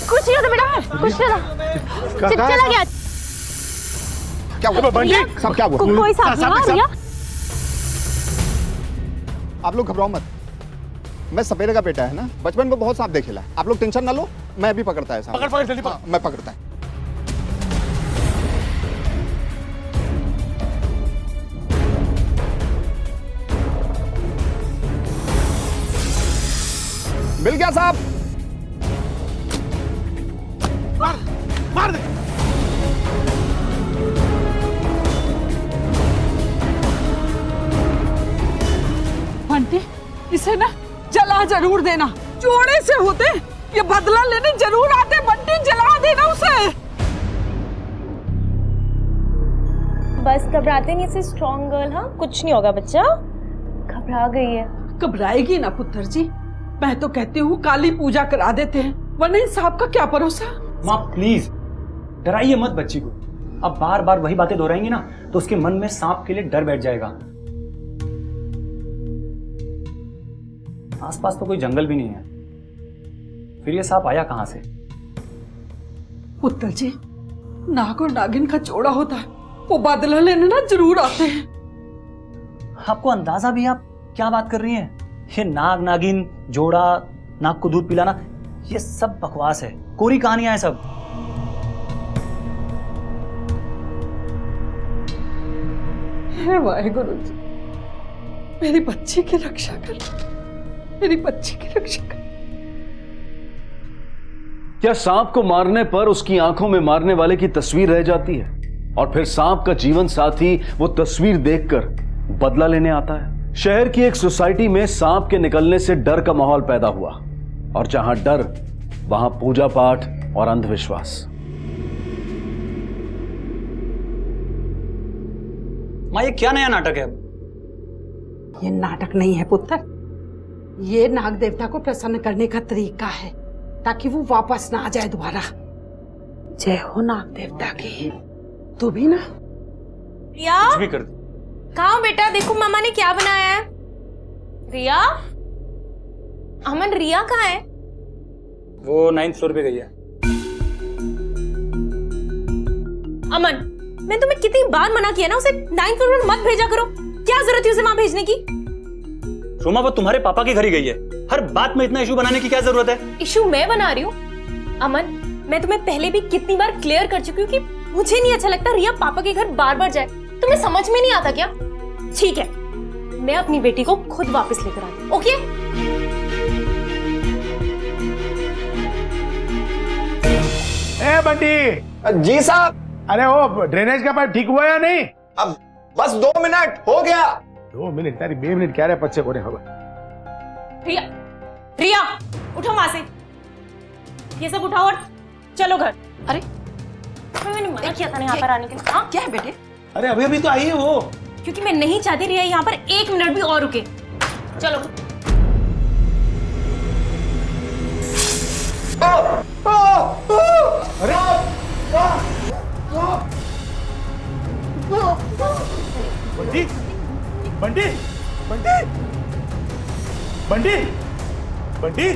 कुछ नहीं होता बेटा, कुछ नहीं होता। चला गया। क्या हुआ बंटी? सब क्या हुआ? कोई सांप नहीं आ रहा। आप लोग घबराओ मत, मैं सपेरे का बेटा है ना, बचपन में बहुत सांप देखेला। आप लोग टेंशन ना लो, मैं भी पकड़ता है सांप। पकड़ जल्दी पकड़। मैं पकड़ता है। मिल गया साहब। मार दे। बंटी, इसे ना जला जरूर देना। जोड़े से होते ये बदला लेने जरूर आते। बंटी जला देना उसे। बस घबराते नहीं से स्ट्रॉन्ग गर्ल। हाँ कुछ नहीं होगा बच्चा, घबरा गई है। घबराएगी ना पुत्र जी, मैं तो कहती हूँ काली पूजा करा देते हैं, वरना इन सांप का क्या भरोसा। माँ प्लीज डराइए मत बच्ची को। अब बार बार वही बातें दोहराएंगे ना तो उसके मन में सांप के लिए डर बैठ जाएगा। आसपास तो कोई जंगल भी नहीं है, फिर ये सांप आया कहां से? पुत्र जी, नाग और नागिन का जोड़ा होता है, वो बदला लेने ना जरूर आते हैं। आपको अंदाजा भी, आप क्या बात कर रही हैं? ये नाग नागिन जोड़ा, नाग को दूध पिलाना, ये सब बकवास है, कोरी कहानियां हैं सब। हे वाहेगुरु जी, मेरी बच्ची की रक्षा कर, मेरी बच्ची की रक्षा कर। क्या सांप को मारने पर उसकी आंखों में मारने वाले की तस्वीर रह जाती है और फिर सांप का जीवन साथी वो तस्वीर देखकर बदला लेने आता है? शहर की एक सोसाइटी में सांप के निकलने से डर का माहौल पैदा हुआ और जहां डर वहां पूजा पाठ और अंधविश्वास। माँ ये क्या नया नाटक है? ये नाटक नहीं है पुत्र, ये नाग देवता को प्रसन्न करने का तरीका है ताकि वो वापस ना आ जाए दोबारा। जय हो नाग देवता की। तू भी ना रिया कुछ भी कर दी। कहाँ बेटा, देखो मामा ने क्या बनाया है। रिया, अमन रिया कहाँ है? वो 9th फ्लोर पे गई है। अमन, मैं तुम्हें कितनी बार मना किया ना, उसे 9th फ्लोर पर मत भेजा करो। क्या जरूरत है उसे वहां भेजने की? रोमा वो तुम्हारे पापा के घर ही गई है, हर बात में इतना इशू बनाने की क्या जरूरत है? इशू मैं बना रही हूँ? अमन, मैं तुम्हें पहले भी कितनी बार क्लियर कर चुकी हूँ कि मुझे नहीं अच्छा लगता रिया पापा के घर बार बार जाए। तुम्हें समझ में नहीं आता क्या? ठीक है, मैं अपनी बेटी को खुद वापस लेकर आती हूँ। ओके? ए बंटी जी साहब। अरे वो ड्रेनेज का पाइप ठीक हुआ या नहीं? अब बस 2 मिनट हो गया। 2 मिनट तारी 2 मिनट क्या रहे पच्चे को खबर। रिया, रिया उठो वहां से, ये सब उठाओ और चलो घर। अरे मैंने मना किया था ना यहाँ पर आने के लिए। हाँ क्या है बेटे? अरे अभी अभी तो आई है वो। क्योंकि मैं नहीं चाहती रिया यहाँ पर 1 मिनट भी और रुके। चलो। अरे बंटी बंटी बंटी बंटी बंटी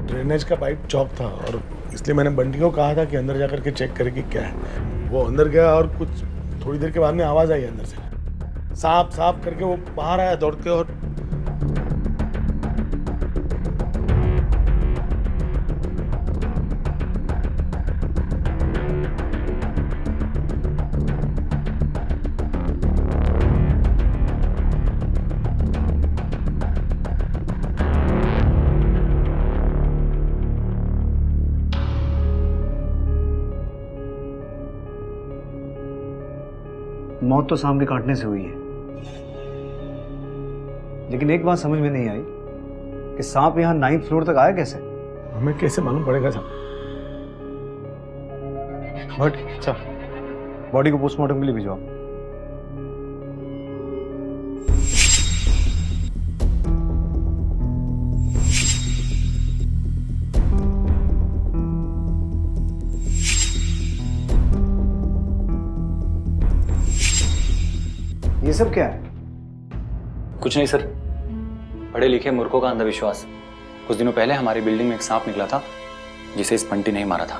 ड्रेनेज का पाइप चौक था और इसलिए मैंने बंटी को कहा था कि अंदर जाकर के चेक करे कि क्या है। वो अंदर गया और कुछ थोड़ी देर के बाद में आवाज आई अंदर से, सांप सांप करके वो बाहर आया दौड़ के। और मौत तो सांप के काटने से हुई है, लेकिन एक बात समझ में नहीं आई कि सांप यहाँ 9th फ्लोर तक आया कैसे? हमें कैसे मालूम पड़ेगा साहब? बट अच्छा, बॉडी को पोस्टमार्टम के लिए भिजवाओ। सब क्या है? कुछ नहीं सर, पढ़े लिखे मूर्खों का अंधविश्वास। कुछ दिनों पहले हमारी बिल्डिंग में एक सांप निकला था जिसे इस बंटी ने ही मारा था।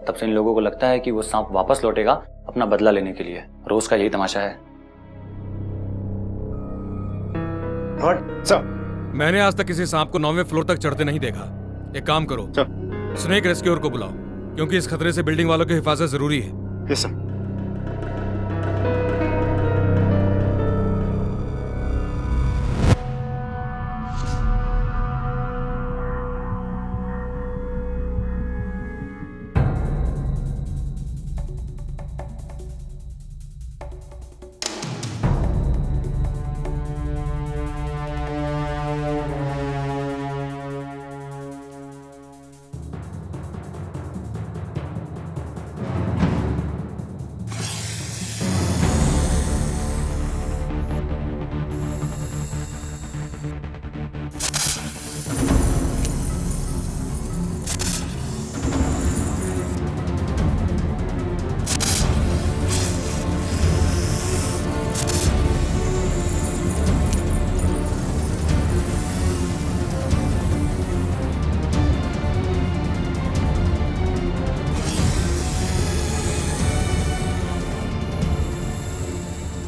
तब से इन लोगों को लगता है कि वो सांप वापस लौटेगा अपना बदला लेने के लिए। रोज का यही तमाशा है। सर, मैंने आज तक किसी सांप को 9वें फ्लोर तक चढ़ते नहीं देखा। एक काम करो, स्नेक रेस्क्यूअर को बुलाओ, क्योंकि इस खतरे से बिल्डिंग वालों की हिफाजत जरूरी है। Yes sir.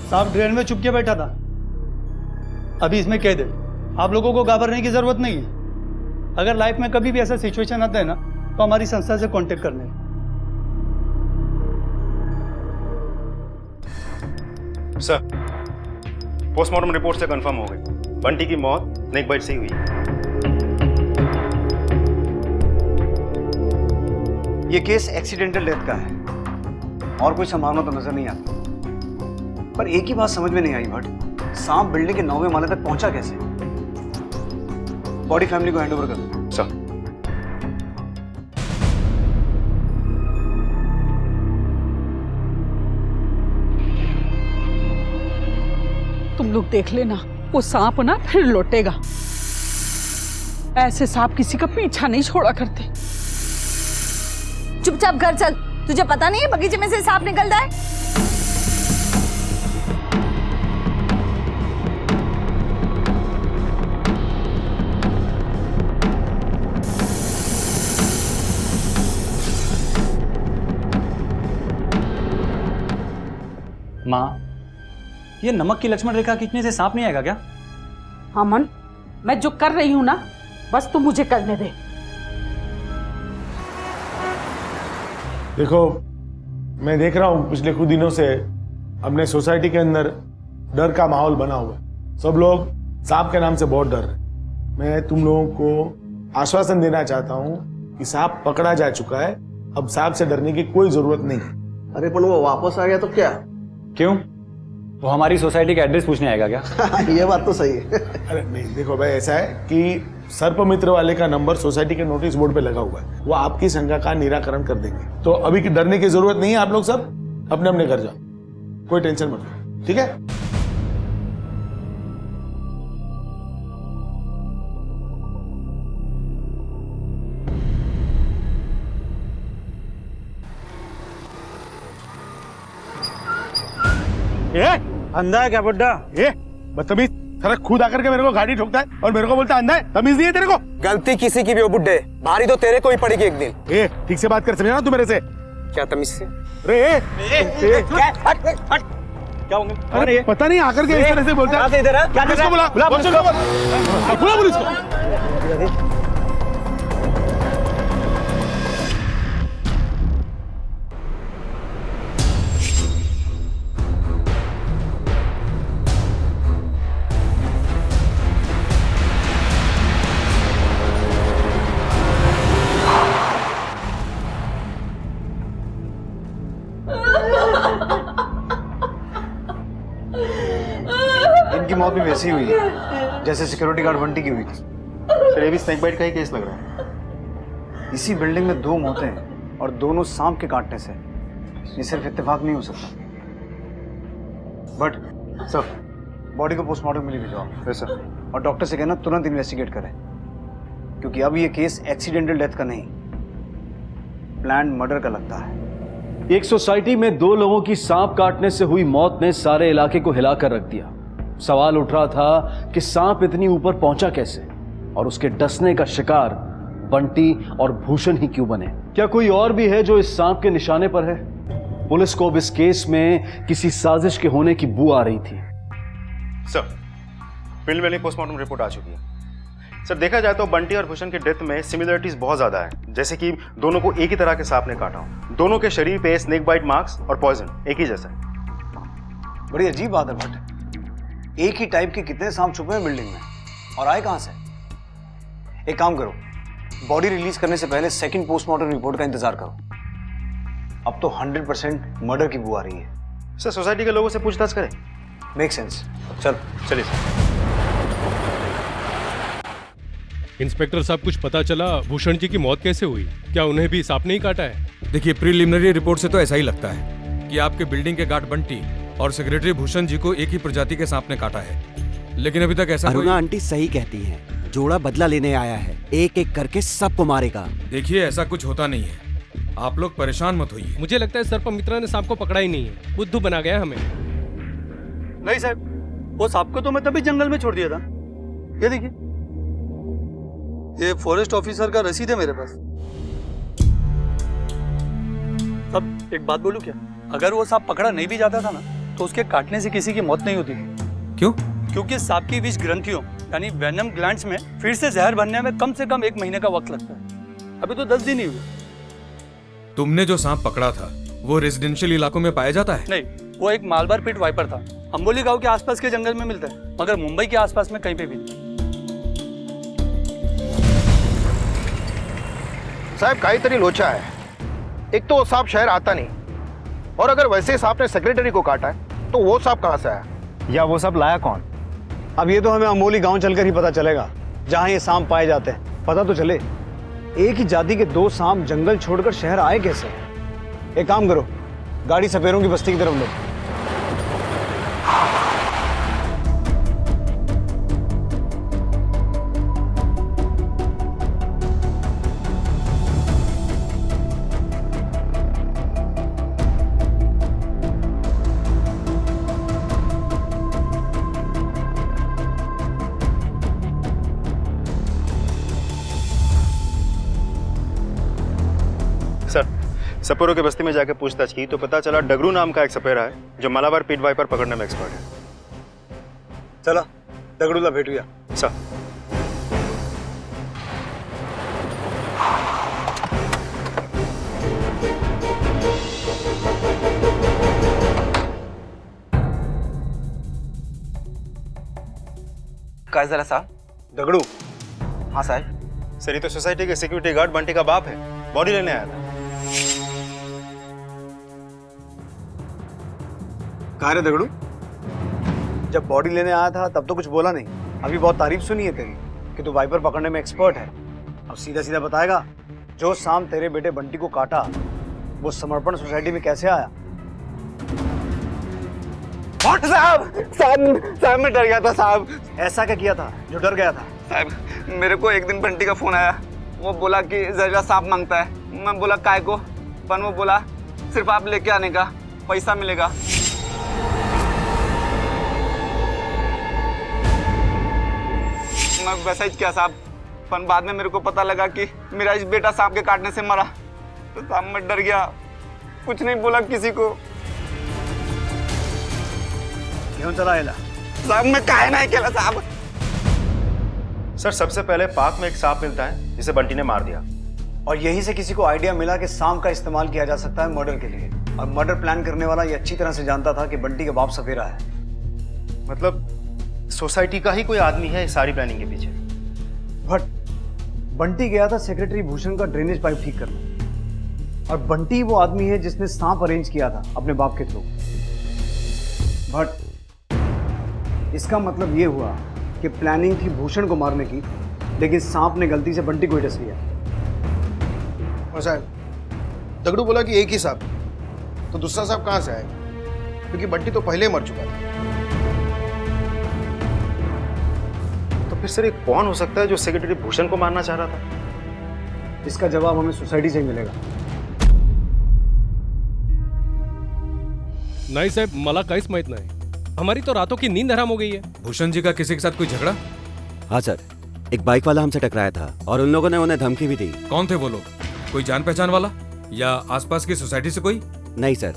सांप ड्रेन में चुप के बैठा था, अभी इसमें कैद है। आप लोगों को घबराने की जरूरत नहीं है। अगर लाइफ में कभी भी ऐसा सिचुएशन आता है ना, तो हमारी संस्था से कांटेक्ट करने। सर, पोस्टमार्टम रिपोर्ट से कंफर्म हो गई, बंटी की मौत स्नेक बाइट से ही हुई। ये केस एक्सीडेंटल डेथ का है और कोई संभावना तो नजर नहीं आती। पर एक ही बात समझ में नहीं आई भट्ट, सांप बिल्डिंग के 9वें माले तक पहुंचा कैसे? बॉडी फैमिली को हैंडओवर कर दो। सर। तुम लोग देख लेना, वो सांप ना फिर लौटेगा। ऐसे सांप किसी का पीछा नहीं छोड़ा करते। चुपचाप घर चल, तुझे पता नहीं है बगीचे में से सांप निकलता है? माँ, ये नमक की लक्ष्मण रेखा खींचने से सांप नहीं आएगा क्या? अमन, मैं जो कर रही हूं ना, बस तू मुझे करने दे। देखो, मैं देख रहा हूँ पिछले कुछ दिनों से अपने सोसाइटी के अंदर डर का माहौल बना हुआ है। सब लोग सांप के नाम से बहुत डर रहे। मैं तुम लोगों को आश्वासन देना चाहता हूँ कि सांप पकड़ा जा चुका है, अब सांप से डरने की कोई जरूरत नहीं। अरे पर वो वापस आ गया तो क्या? क्यों? वो हमारी सोसाइटी का एड्रेस पूछने आएगा क्या? ये बात तो सही है। अरे नहीं, देखो भाई, ऐसा है कि सर्प मित्र वाले का नंबर सोसाइटी के नोटिस बोर्ड पे लगा हुआ है, वो आपकी शंका का निराकरण कर देंगे। तो अभी की डरने की जरूरत नहीं है, आप लोग सब अपने अपने घर जाओ, कोई टेंशन मत लो, ठीक है? अंधा है क्या बुड्ढा? बदतमीज, सारा खुद आकर के मेरे को गाड़ी ठोकता है और मेरे को बोलता है अंधा है। तमीज नहीं है तेरे को? गलती किसी की भी हो बुड्ढे, भारी तो तेरे को ही पड़ेगी एक दिन। ठीक से बात कर, समझा ना तू मेरे से? क्या तमीज से? क्या होंगे? अरे पता नहीं, आकर के इस तरह से बोलता है। इधर क्या पुलिस को बुला, बुला पुलिस को। इनकी मौत भी वैसी हुई है जैसे सिक्योरिटी गार्ड बंटी की हुई थी। सर, ये भी स्नेक बाइट का ही केस लग रहा है। इसी बिल्डिंग में 2 मौतें हैं और दोनों सांप के काटने से। ये सिर्फ इत्तेफाक नहीं हो सकता। बट सर, बॉडी को पोस्टमार्टम के लिए भिजवाओ। सर, और डॉक्टर से कहना तुरंत इन्वेस्टिगेट करें, क्योंकि अब ये केस एक्सीडेंटल डेथ का नहीं, प्लान्ड मर्डर का लगता है। एक सोसाइटी में 2 लोगों की सांप काटने से हुई मौत ने सारे इलाके को हिलाकर रख दिया। सवाल उठ रहा था कि सांप इतनी ऊपर पहुंचा कैसे और उसके डसने का शिकार बंटी और भूषण ही क्यों बने। क्या कोई और भी है जो इस सांप के निशाने पर है? पुलिस को अब इस केस में किसी साजिश के होने की बू आ रही थी। सर, प्रिलिमिनरी पोस्टमार्टम रिपोर्ट आ चुकी है। सर, देखा जाए तो बंटी और भूषण के डेथ में सिमिलरिटीज बहुत ज्यादा है, जैसे कि दोनों को एक ही तरह के सांप ने काटा हो, दोनों के शरीर पे स्नेक बाइट मार्क्स और पॉइजन एक ही जैसा है। बड़ी अजीब बात है भट्ट, एक ही टाइप के कितने सांप छुपे हैं बिल्डिंग में और आए कहां से? एक काम करो, बॉडी रिलीज करने से पहले सेकंड पोस्टमार्टम रिपोर्ट का इंतजार करो। अब तो 100% मर्डर की बू आ रही है। सर, सोसाइटी के लोगों से पूछताछ करें। Make sense. चल चलिए सर। इंस्पेक्टर साहब, कुछ पता चला भूषण जी की मौत कैसे हुई? क्या उन्हें भी सांप नहीं काटा है? देखिए, प्रीलिमिनरी रिपोर्ट से तो ऐसा ही लगता है कि आपके बिल्डिंग के गार्ड बंटी और सेक्रेटरी भूषण जी को एक ही प्रजाति के सांप ने काटा है, लेकिन अभी तक ऐसा अरुणा आंटी सही कहती हैं, जोड़ा बदला लेने आया है, एक एक करके सबको मारेगा। देखिए, ऐसा कुछ होता नहीं है, आप लोग परेशान मत होइए। मुझे लगता है सर्प मित्रा ने सांप को पकड़ा ही नहीं है, बुद्धू बना गया हमें। नहीं साहब, वो सांप को तो मैं तभी जंगल में छोड़ दिया था। ये देखिए, ये फॉरेस्ट ऑफिसर का रसीद है मेरे पास। सब एक बात बोलूं क्या, अगर वो सांप पकड़ा नहीं भी जाता था ना, तो उसके काटने से किसी की मौत नहीं होती थी। क्यों? क्योंकि सांप की विष ग्रंथियों यानी वेनम ग्लैंड्स में फिर से जहर बनने में कम से कम 1 महीने का वक्त लगता है। अभी तो 10 दिन ही हुए। तुमने जो सांप पकड़ा था वो रेजिडेंशियल इलाकों में पाया जाता है? नहीं, वो एक मालबार पिट वाइपर था। अंबोली गांव के आसपास के जंगल में मिलता है, मगर मुंबई के आसपास में कहीं पे भी नहीं। साहब, काहीतरी लोचा है। एक तो वो सांप शहर आता नहीं, और अगर वैसे सांप ने सेक्रेटरी को काटा है तो वो सांप कहां से आया? या वो सांप लाया कौन? अब ये तो हमें अंबोली गांव चलकर ही पता चलेगा, जहां ये सांप पाए जाते हैं। पता तो चले, एक ही जाति के 2 सांप जंगल छोड़कर शहर आए कैसे? एक काम करो, गाड़ी सपेरों की बस्ती की तरफ लो। सर, सपेरों के बस्ती में जाकर पूछताछ की तो पता चला डगरू नाम का एक सपेरा है जो मालाबार पीट वाइपर पकड़ने में एक्सपर्ट है। चला डगरूला भेट गया। सर, काय झालं साहब? दगड़ू। हाँ साहब। सर, ये तो सोसाइटी के सिक्योरिटी गार्ड बंटी का बाप है, बॉडी लेने आया था। कहाँ रे दगड़ू? जब बॉडी लेने आया था तब तो कुछ बोला नहीं, अभी बहुत तारीफ सुनी है तेरी कि तू वाइपर पकड़ने में एक्सपर्ट है। अब सीधा सीधा बताएगा, जो सांप तेरे बेटे बंटी को काटा वो समर्पण सोसाइटी में कैसे आया? साहब मैं डर गया था साहब। ऐसा क्या किया था जो डर गया था? साहब, मेरे को एक दिन बंटी का फोन आया, वो बोला कि जहरीला सांप मांगता है। मैं बोला काय को, पर वो बोला सिर्फ आप लेके आने का, पैसा मिलेगा। मैं वैसा ही किया साहब, पर बाद में मेरे को पता लगा कि मेरा इस बेटा सांप के काटने से मरा, तो साहब मैं डर गया, कुछ नहीं बोला किसी को। क्यों चला एला? साहब मैं काहे नहीं केला साहब। सर, सबसे पहले पार्क में एक सांप मिलता है जिसे बंटी ने मार दिया, और यहीं से किसी को आइडिया मिला कि सांप का इस्तेमाल किया जा सकता है मर्डर के लिए, और मर्डर प्लान करने वाला ये अच्छी तरह से जानता था कि बंटी का बाप सपेरा है। मतलब सोसाइटी का ही कोई आदमी है इस सारी प्लानिंग के पीछे। बट बंटी गया था सेक्रेटरी भूषण का ड्रेनेज पाइप ठीक करने, और बंटी वो आदमी है जिसने सांप अरेंज किया था अपने बाप के थ्रू। बट इसका मतलब ये हुआ कि प्लानिंग थी भूषण को मारने की, लेकिन सांप ने गलती से बंटी को ही डस लिया। और साहब, दगड़ू बोला कि एक ही सांप, तो दूसरा सांप कहां से आएगा? क्योंकि बंटी तो पहले मर चुका था। तो फिर सर, ये कौन हो सकता है जो सेक्रेटरी भूषण को मारना चाह रहा था? इसका जवाब हमें सोसाइटी से ही मिलेगा। नाही साहेब, मला काहीच माहित नाही. हमारी तो रातों की नींद हराम हो गई है. भूषण जी का किसी के साथ कोई झगड़ा? हाँ सर, एक बाइक वाला हमसे टकराया था और उन लोगों ने उन्हें धमकी भी दी. कौन थे वो लोग? कोई जान पहचान वाला या आसपास की सोसाइटी से कोई? नहीं सर,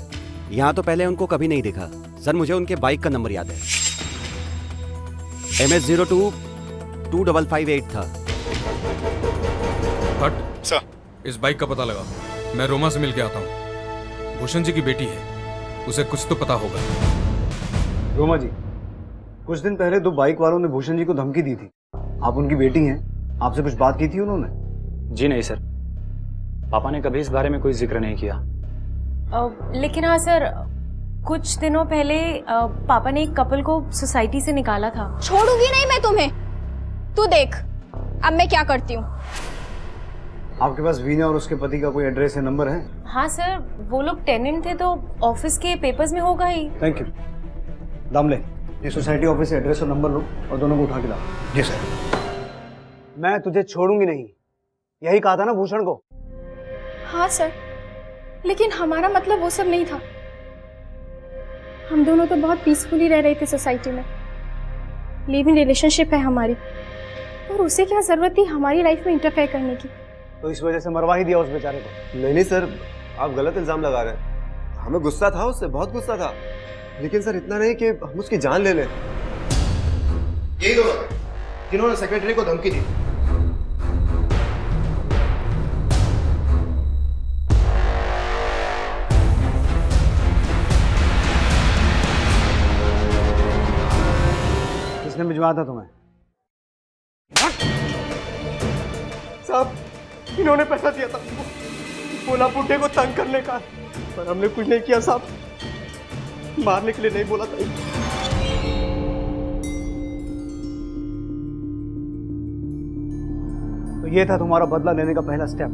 यहाँ तो पहले उनको कभी नहीं देखा. सर मुझे उनके बाइक का नंबर याद है, MS022558 था. हट सर, इस बाइक का पता लगा. मैं रोमा से मिल के आता हूँ. भूषण जी की बेटी है, उसे कुछ तो पता होगा. रोमा जी, कुछ दिन पहले 2 बाइक वालों ने भूषण जी को धमकी दी थी. आप उनकी बेटी हैं, आपसे कुछ बात की थी उन्होंने? जी नहीं सर, पापा ने कभी इस बारे में कोई जिक्र नहीं किया. लेकिन हाँ सर, कुछ दिनों पहले पापा ने एक कपल को सोसाइटी से निकाला था. छोड़ूंगी नहीं मैं तुम्हें. तू देख अब मैं क्या करती हूँ. आपके पास वीना और उसके पति का कोई एड्रेस या नंबर है? हाँ सर, वो लोग टेनेंट थे तो ऑफिस के पेपर्स में होगा ही. Thank you. दामले, ये सोसाइटी ऑफिस से एड्रेस और नंबर लो और दोनों को उठा के लाओ. जी सर. मैं तुझे छोड़ूंगी नहीं, यही कहा था ना भूषण को? हाँ सर, लेकिन हमारा मतलब वो सब नहीं था. हम दोनों तो बहुत पीसफुली रह रहे थे सोसाइटी में. लिव इन रिलेशनशिप है हमारी, और उसे क्या जरूरत थी हमारी लाइफ में इंटरफेयर करने की? तो इस वजह से मरवा ही दिया उस बेचारे को? नहीं सर, आप गलत इल्जाम लगा रहे हैं. हमें गुस्सा था उससे, बहुत गुस्सा था, लेकिन सर इतना नहीं कि हम उसकी जान ले लें. यही लोग जिन्होंने सेक्रेटरी को धमकी दी. किसने भिजवाया था तुम्हें? साहब, इन्होंने पैसा दिया था, बोला बुड्ढे को तंग करने का, पर हमने कुछ नहीं किया साहब. मारने के लिए नहीं बोला था. तो ये था तुम्हारा बदला लेने का पहला स्टेप?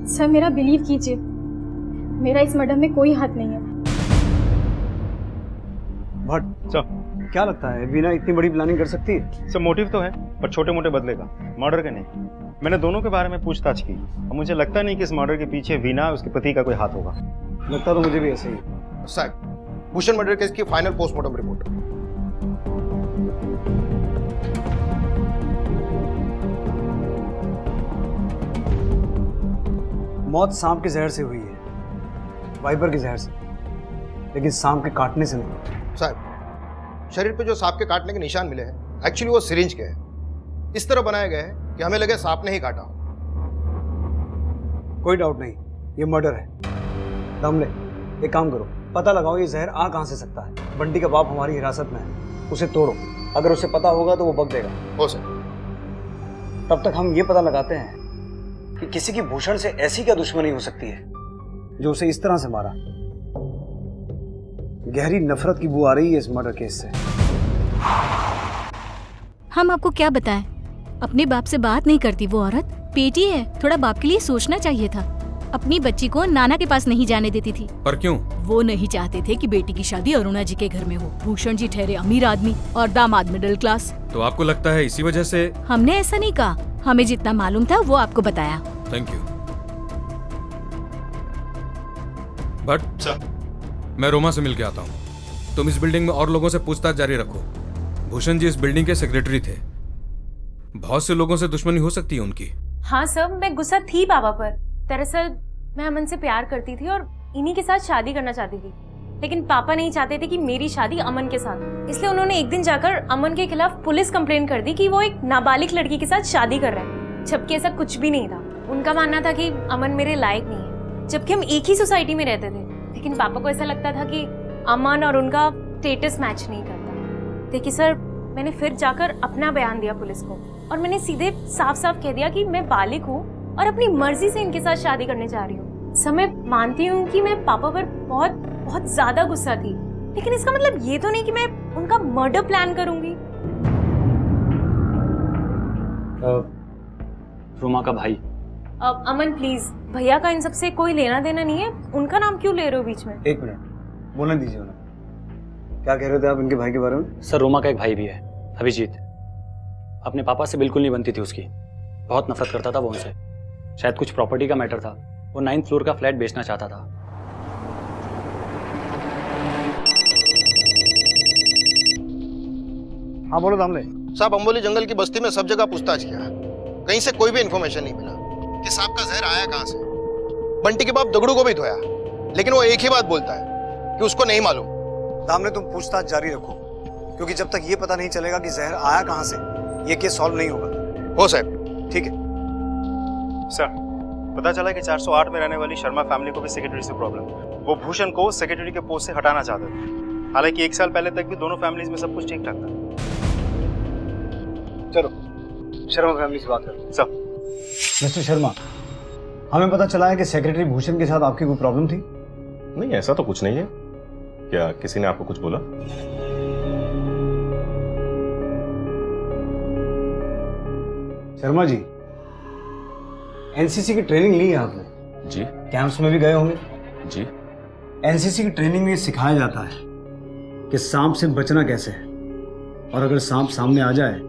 सर मेरा बिलीव कीजिए, मेरा इस मर्डर में कोई हाथ नहीं है. बट क्या लगता है वीना इतनी बड़ी प्लानिंग कर सकती है? सब मोटिव तो है, पर छोटे मोटे बदले का, मर्डर का नहीं. मैंने दोनों के बारे में पूछताछ की और मुझे लगता नहीं कि इस मर्डर के पीछे वीना और उसके पति का कोई हाथ होगा. लगता तो मुझे भी ऐसे ही. साहब, भूषण मर्डर केस की फाइनल पोस्टमार्टम रिपोर्ट. मौत सांप के जहर से हुई है, वाइपर के जहर से, लेकिन सांप के काटने से नहीं. साहब, शरीर पे जो सांप के काटने के निशान मिले हैं, एक्चुअली वो सिरिंज के हैं. इस तरह बनाए गए हैं कि हमें लगे सांप ने ही काटा. कोई डाउट नहीं, ये मर्डर है. दमले, एक काम करो, पता लगाओ ये जहर आ कहां से सकता है. बंटी का बाप हमारी हिरासत में है, उसे तोड़ो. अगर उसे पता होगा तो वो बक देगा. हो सर. तब तक हम ये पता लगाते हैं कि किसी की भूषण से ऐसी क्या दुश्मनी हो सकती है जो उसे इस तरह से मारा. गहरी नफरत की बू आ रही है इस मर्डर केस से. हम आपको क्या बताएं, अपने बाप से बात नहीं करती वो औरत. बेटी है, थोड़ा बाप के लिए सोचना चाहिए था. अपनी बच्ची को नाना के पास नहीं जाने देती थी. पर क्यों? वो नहीं चाहते थे कि बेटी की शादी अरुणा जी के घर में हो. भूषण जी ठहरे अमीर आदमी और दामाद मिडिल क्लास. तो आपको लगता है इसी वजह से? हमने ऐसा नहीं कहा, हमें जितना मालूम था वो आपको बताया. Thank you. बट मैं रोमा से मिल के आता हूँ. तुम इस बिल्डिंग में और लोगों से पूछताछ जारी रखो. भूषण जी इस बिल्डिंग के सेक्रेटरी थे, बहुत से लोगों से दुश्मनी हो सकती है उनकी. हाँ सर, मैं गुस्सा थी पापा पर. दरअसल मैं अमन से प्यार करती थी और इन्हीं के साथ शादी करना चाहती थी, लेकिन पापा नहीं चाहते थे कि मेरी शादी अमन के साथ. इसलिए उन्होंने एक दिन जाकर अमन के खिलाफ पुलिस कंप्लेन कर दी कि वो एक नाबालिग लड़की के साथ शादी कर रहा है, जबकि ऐसा कुछ भी नहीं था. उनका मानना था कि अमन मेरे लायक नहीं है, जबकि हम एक ही सोसाइटी में रहते थे. लेकिन पापा को ऐसा लगता था कि अमन और उनका स्टेटस मैच नहीं करता. देखिए सर, मैंने फिर जाकर अपना बयान दिया पुलिस को और मैंने सीधे साफ साफ कह दिया कि मैं बालिग हूँ और अपनी मर्जी से इनके साथ शादी करने जा रही हूँ. सर, मैं मानती हूँ कि मैं पापा पर बहुत बहुत ज्यादा गुस्सा थी, लेकिन इसका मतलब ये तो नहीं कि मैं उनका मर्डर प्लान करूंगी. रोमा का भाई. अमन प्लीज, भैया का इन सबसे कोई लेना देना नहीं है. उनका नाम क्यों ले रहे हो बीच में? एक मिनट, बोलने दीजिए उन्हें. क्या कह रहे थे आप इनके भाई के बारे में? सर, रोमा का एक भाई भी है, अभिजीत. अपने पापा से बिल्कुल नहीं बनती थी उसकी, बहुत नफरत करता था वो उनसे. शायद कुछ प्रॉपर्टी का मैटर था, वो 9th फ्लोर का फ्लैट बेचना चाहता था. हाँ बोलो दामले। साहब अम्बोली जंगल की बस्ती में सब जगह पूछताछ किया, कहीं से कोई भी इन्फॉर्मेशन नहीं मिला कि सांप का जहर आया कहाँ से। बंटी के बाप दगड़ू को भी धोया, लेकिन वो एक ही बात बोलता है कि उसको नहीं मालूम। दामले तुम पूछताछ जारी रखो, क्योंकि जब तक ये पता नहीं चलेगा कि जहर आया कहाँ से, ये केस सॉल्व नहीं होगा। हो साहब। ठीक है सर, पता चला कि 408 में रहने वाली शर्मा फैमिली को भी सेक्रेटरी से प्रॉब्लम है। वो भूषण को सेक्रेटरी के पोस्ट से हटाना चाहते थे। हालांकि 1 साल पहले तक भी दोनों फैमिलीज में सब कुछ ठीक ठाक था। चलो शर्मा फैमिली से बात करते। सर। मिस्टर शर्मा, हमें पता चला है कि सेक्रेटरी भूषण के साथ आपकी कोई प्रॉब्लम थी। नहीं, ऐसा तो कुछ नहीं है। क्या किसी ने आपको कुछ बोला? शर्मा जी, एनसीसी की ट्रेनिंग ली है आपने? जी। कैंप्स में भी गए होंगे? जी। एनसीसी की ट्रेनिंग में सिखाया जाता है कि सांप से बचना कैसे है, और अगर सांप सामने आ जाए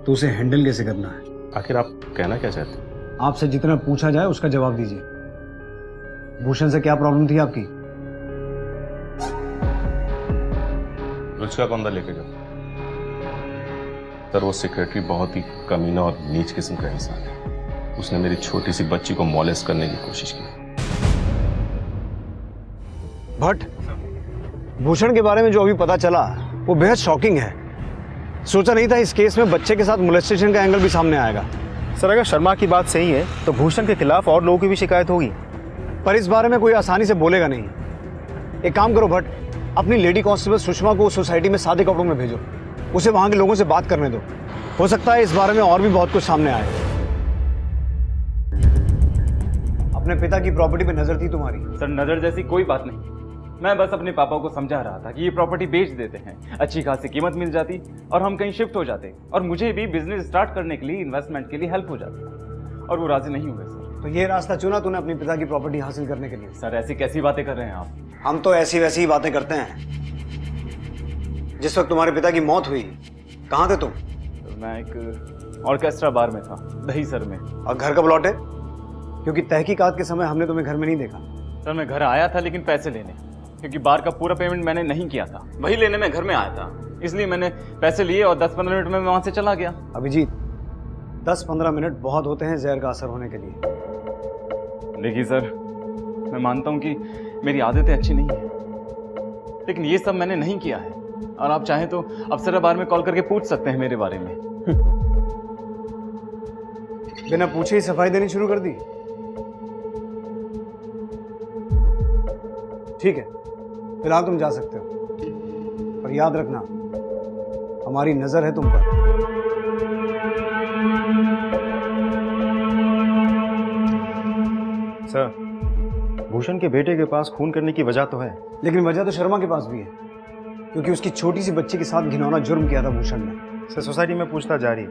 तो उसे हैंडल कैसे करना है। आखिर आप कहना क्या चाहते हैं? आपसे जितना पूछा जाए उसका जवाब दीजिए। भूषण से क्या प्रॉब्लम थी आपकी? रुचिका को अंदर लेके जाओ। सर, वो सेक्रेटरी बहुत ही कमीना और नीच किस्म का इंसान है। उसने मेरी छोटी सी बच्ची को मॉलेस्ट करने की कोशिश की। भट्ट, भूषण के बारे में जो अभी पता चला वो बेहद शॉकिंग है। सोचा नहीं था इस केस में बच्चे के साथ मोलेस्टेशन का एंगल भी सामने आएगा। सर, अगर शर्मा की बात सही है तो भूषण के खिलाफ और लोगों की भी शिकायत होगी, पर इस बारे में कोई आसानी से बोलेगा नहीं। एक काम करो भट्ट, अपनी लेडी कांस्टेबल सुषमा को सोसाइटी में सादे कपड़ों में भेजो, उसे वहां के लोगों से बात करने दो। हो सकता है इस बारे में और भी बहुत कुछ सामने आए। अपने पिता की प्रॉपर्टी पे नजर थी तुम्हारी? सर, नजर जैसी कोई बात नहीं। मैं बस अपने पापा को समझा रहा था कि ये प्रॉपर्टी बेच देते हैं, अच्छी खासी कीमत मिल जाती और हम कहीं शिफ्ट हो जाते, और मुझे भी बिजनेस स्टार्ट करने के लिए, इन्वेस्टमेंट के लिए हेल्प हो जाती, और वो राजी नहीं हुए सर। तो ये रास्ता चुना तूने अपने पिता की प्रॉपर्टी हासिल करने के लिए? सर, ऐसी कैसी बातें कर रहे हैं आप? हम तो ऐसी वैसी ही बातें करते हैं। जिस वक्त तुम्हारे पिता की मौत हुई, कहाँ थे तुम? मैं एक ऑर्केस्ट्रा बार में था, दहीसर में। और घर कब लौटे? क्योंकि तहकीकात के समय हमने तुम्हें घर में नहीं देखा। सर, मैं घर आया था लेकिन पैसे लेने, क्योंकि बार का पूरा पेमेंट मैंने नहीं किया था, वही लेने मैं घर में आया था। इसलिए मैंने पैसे लिए और 10-15 मिनट में मैं वहां से चला गया। अभिजीत, 10-15 मिनट बहुत होते हैं जहर का असर होने के लिए। देखिए सर, मैं मानता हूं कि मेरी आदतें अच्छी नहीं है, लेकिन ये सब मैंने नहीं किया है, और आप चाहें तो अफसर बार में कॉल करके पूछ सकते हैं मेरे बारे में। बिना पूछे ही सफाई देनी शुरू कर दी? ठीक है, फिलहाल तुम जा सकते हो, पर याद रखना हमारी नजर है तुम पर। सर, भूषण के बेटे के पास खून करने की वजह तो है, लेकिन वजह तो शर्मा के पास भी है, क्योंकि उसकी छोटी सी बच्ची के साथ घिनौना जुर्म किया था भूषण ने। सर, सोसाइटी में पूछताछ जारी है,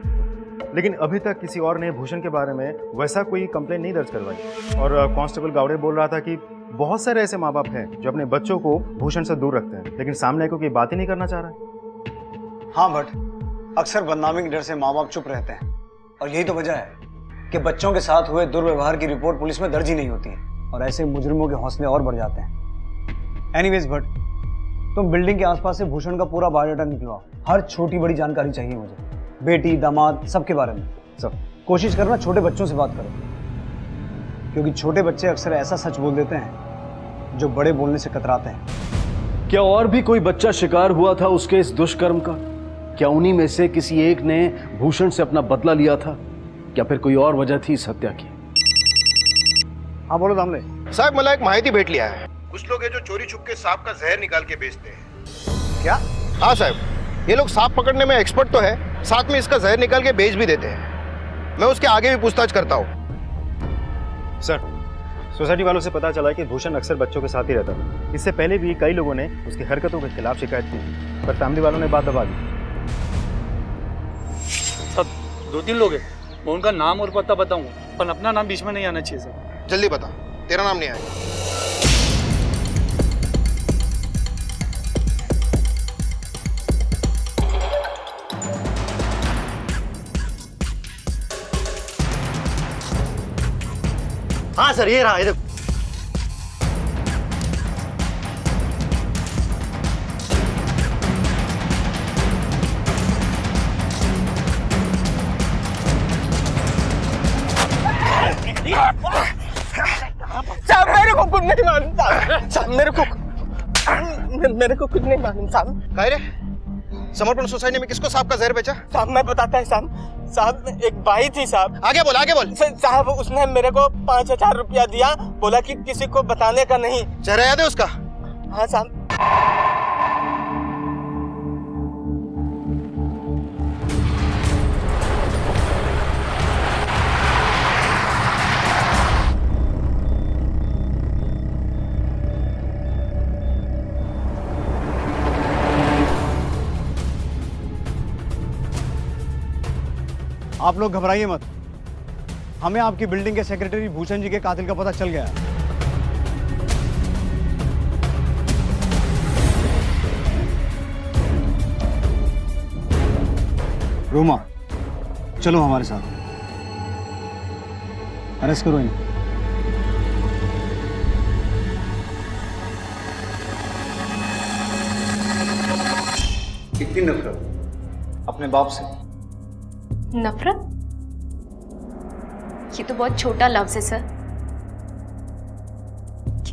लेकिन अभी तक किसी और ने भूषण के बारे में वैसा कोई कंप्लेंट नहीं दर्ज करवाई। और कांस्टेबल गावड़े बोल रहा था कि बहुत सारे ऐसे माँ बाप हैं जो अपने बच्चों को भूषण से दूर रखते हैं, लेकिन सामने को कोई बात ही नहीं करना चाह रहा है। हाँ बट अक्सर बदनामी के डर से माँ बाप चुप रहते हैं, और यही तो वजह है कि बच्चों के साथ हुए दुर्व्यवहार की रिपोर्ट पुलिस में दर्ज ही नहीं होती है, और ऐसे मुजरिमों के हौसले और बढ़ जाते हैं। एनीवेज बट तुम बिल्डिंग के आसपास से भूषण का पूरा बायोडाटा निकलवाओ, हर छोटी बड़ी जानकारी चाहिए मुझे, बेटी दामाद सबके बारे में। सब कोशिश करना छोटे बच्चों से बात करो, क्योंकि छोटे बच्चे अक्सर ऐसा सच बोल देते हैं जो बड़े बोलने से कतराते हैं। क्या और भी कोई बच्चा शिकार हुआ था उसके इस दुष्कर्म का? क्या उन्हीं में से किसी एक ने भूषण से अपना बदला लिया था, या फिर कोई और वजह थी इस हत्या की? हाँ बोलो दामले। साहब, मला एक माहिती भेटली आहे। कुछ लोग हैं जो चोरी छुप के सांप का जहर निकाल के बेचते हैं। क्या? हाँ साहब, ये लोग सांप पकड़ने में एक्सपर्ट तो है, साथ में इसका जहर निकाल के बेच भी देते हैं। मैं उसके आगे भी पूछताछ करता हूँ। सर, सोसाइटी वालों से पता चला कि भूषण अक्सर बच्चों के साथ ही रहता था। इससे पहले भी कई लोगों ने उसकी हरकतों के खिलाफ शिकायत की, पर फैमिली वालों ने बात दबा दी। सब 2-3 लोग हैं, मैं उनका नाम और पता बताऊंगा, पर अपना नाम बीच में नहीं आना चाहिए सर। जल्दी बता, तेरा नाम नहीं आएगा। हाँ सर, ये रहा, ये देखो। नहीं मालूम साहब। साहब मेरे को कुछ नहीं मालूम साहब। काहे रे? समर्पण सोसाइटी में किसको सांप का जहर बेचा? साहब मैं बताता है साहब। साहब एक बाई थी साहब। आगे बोल, आगे बोल। साहब उसने मेरे को 5,000 रुपया दिया, बोला कि किसी को बताने का नहीं। चेहरा याद है उसका? हाँ साहब। आप लोग घबराइए मत, हमें आपकी बिल्डिंग के सेक्रेटरी भूषण जी के कातिल का पता चल गया है। रोमा, चलो हमारे साथ, अरेस्ट करो इन्हें। कितनी नफरत अपने बाप से? नफरत? ये तो बहुत छोटा लफ्ज है सर।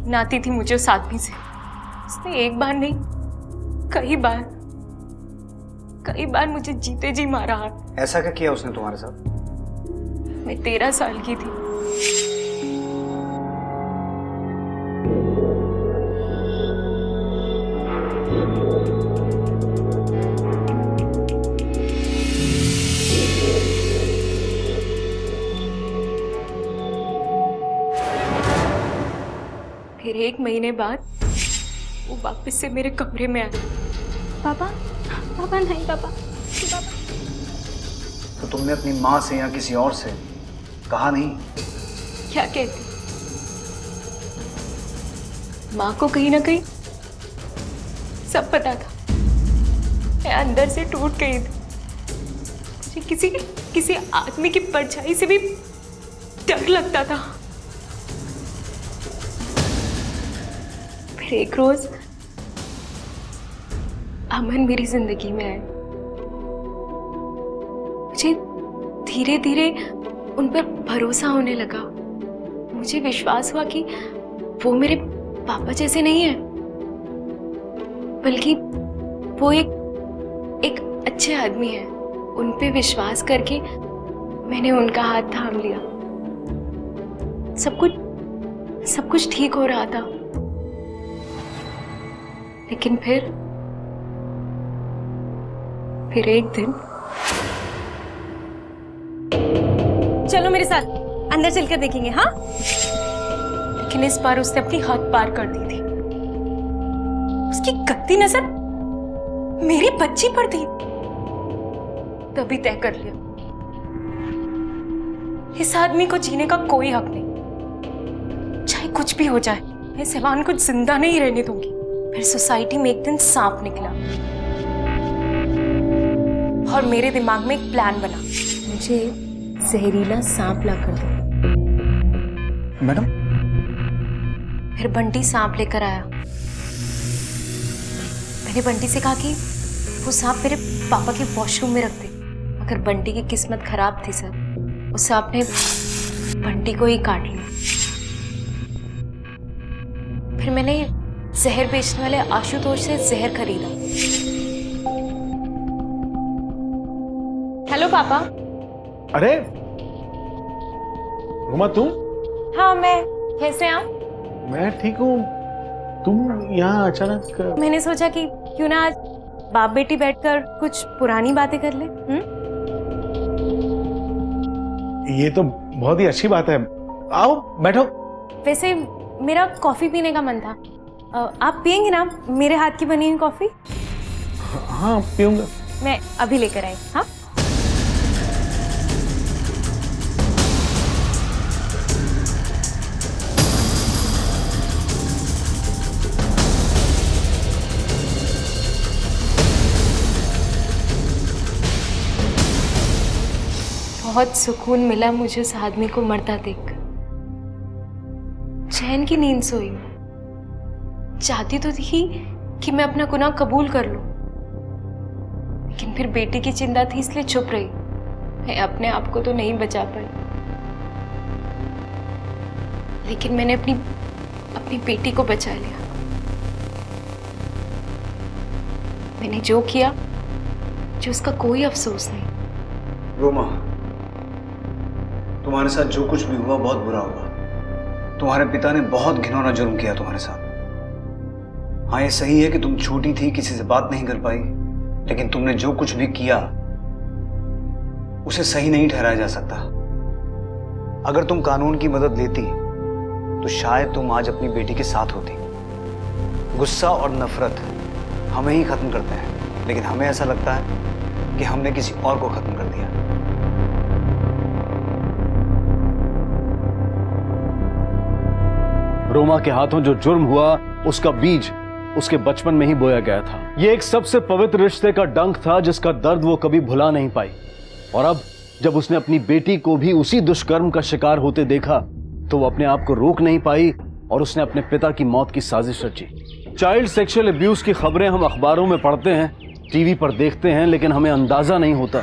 नाती थी मुझे उस आदमी से, उसने एक बार नहीं कई बार मुझे जीते जी मारा है। ऐसा क्या किया उसने तुम्हारे साथ? मैं 13 साल की थी। फिर 1 महीने बाद वो वापस से मेरे कमरे में आया। पापा नहीं पापा। तो तुमने अपनी माँ से या किसी और से कहा नहीं? क्या कहती? माँ को कहीं ना कहीं सब पता था। मैं अंदर से टूट गई थी। मुझे किसी आदमी की परछाई से भी डर लगता था। फिर एक रोज अमन मेरी जिंदगी में आए। मुझे धीरे धीरे उन पर भरोसा होने लगा। मुझे विश्वास हुआ कि वो मेरे पापा जैसे नहीं है, बल्कि वो एक अच्छे आदमी है। उन पे विश्वास करके मैंने उनका हाथ थाम लिया। सब कुछ ठीक हो रहा था, लेकिन फिर एक दिन। चलो मेरे साथ अंदर चलकर देखेंगे। हाँ, लेकिन इस बार उसने अपनी हद पार कर दी थी। उसकी गंदी नजर मेरी बच्ची पर थी। तभी तय कर लिया, इस आदमी को जीने का कोई हक नहीं। चाहे कुछ भी हो जाए, मैं सेवान को जिंदा नहीं रहने दूंगी। फिर सोसाइटी में एक दिन सांप निकला और मेरे दिमाग में एक प्लान बना। मुझे जहरीला सांप ला कर दो। मैडम? फिर बंटी सांप लेकर आया। मैंने बंटी से कहा कि वो सांप मेरे पापा के वॉशरूम में रख दे, मगर बंटी की किस्मत खराब थी सर। उस सांप ने बंटी को ही काट लिया। फिर मैंने जहर बेचने वाले आशुतोष से जहर खरीदा। हेलो पापा। अरे रोमा, तुम? हाँ, मैं। कैसे आप? मैं ठीक हूँ। तुम यहाँ अचानक? मैंने सोचा कि क्यों ना आज बाप बेटी बैठकर कुछ पुरानी बातें कर ले। ये तो बहुत ही अच्छी बात है। आओ बैठो। वैसे मेरा कॉफी पीने का मन था। आप पियेंगे ना मेरे हाथ की बनी हुई कॉफी? हाँ पीऊंगा। मैं अभी लेकर आई। हाँ, बहुत सुकून मिला मुझे उस आदमी को मरता देखकर। चैन की नींद सोई। चाहती तो थी कि मैं अपना गुनाह कबूल कर लूं, लेकिन फिर बेटी की चिंता थी इसलिए चुप रही। मैं अपने आप को तो नहीं बचा पाई, लेकिन मैंने अपनी अपनी बेटी को बचा लिया। मैंने जो किया जो उसका कोई अफसोस नहीं। रोमा, तुम्हारे साथ जो कुछ भी हुआ बहुत बुरा हुआ। तुम्हारे पिता ने बहुत घिनौना जुर्म किया तुम्हारे साथ। हाँ, ये सही है कि तुम छोटी थी, किसी से बात नहीं कर पाई, लेकिन तुमने जो कुछ भी किया उसे सही नहीं ठहराया जा सकता। अगर तुम कानून की मदद लेती तो शायद तुम आज अपनी बेटी के साथ होती। गुस्सा और नफरत हमें ही खत्म करते हैं, लेकिन हमें ऐसा लगता है कि हमने किसी और को खत्म कर दिया। रोमा के हाथों जो जुर्म हुआ उसका बीज उसके बचपन में ही बोया गया था। ये एक सबसे पवित्र रिश्ते का डंक था जिसका दर्द वो कभी भुला नहीं पाई। और अब जब उसने अपनी बेटी को भी उसी दुष्कर्म का शिकार होते देखा तो वो अपने आप को रोक नहीं पाई और उसने अपने पिता की मौत की साजिश रची। चाइल्ड सेक्सुअल अब्यूज की खबरें हम अखबारों में पढ़ते हैं, टीवी पर देखते हैं, लेकिन हमें अंदाजा नहीं होता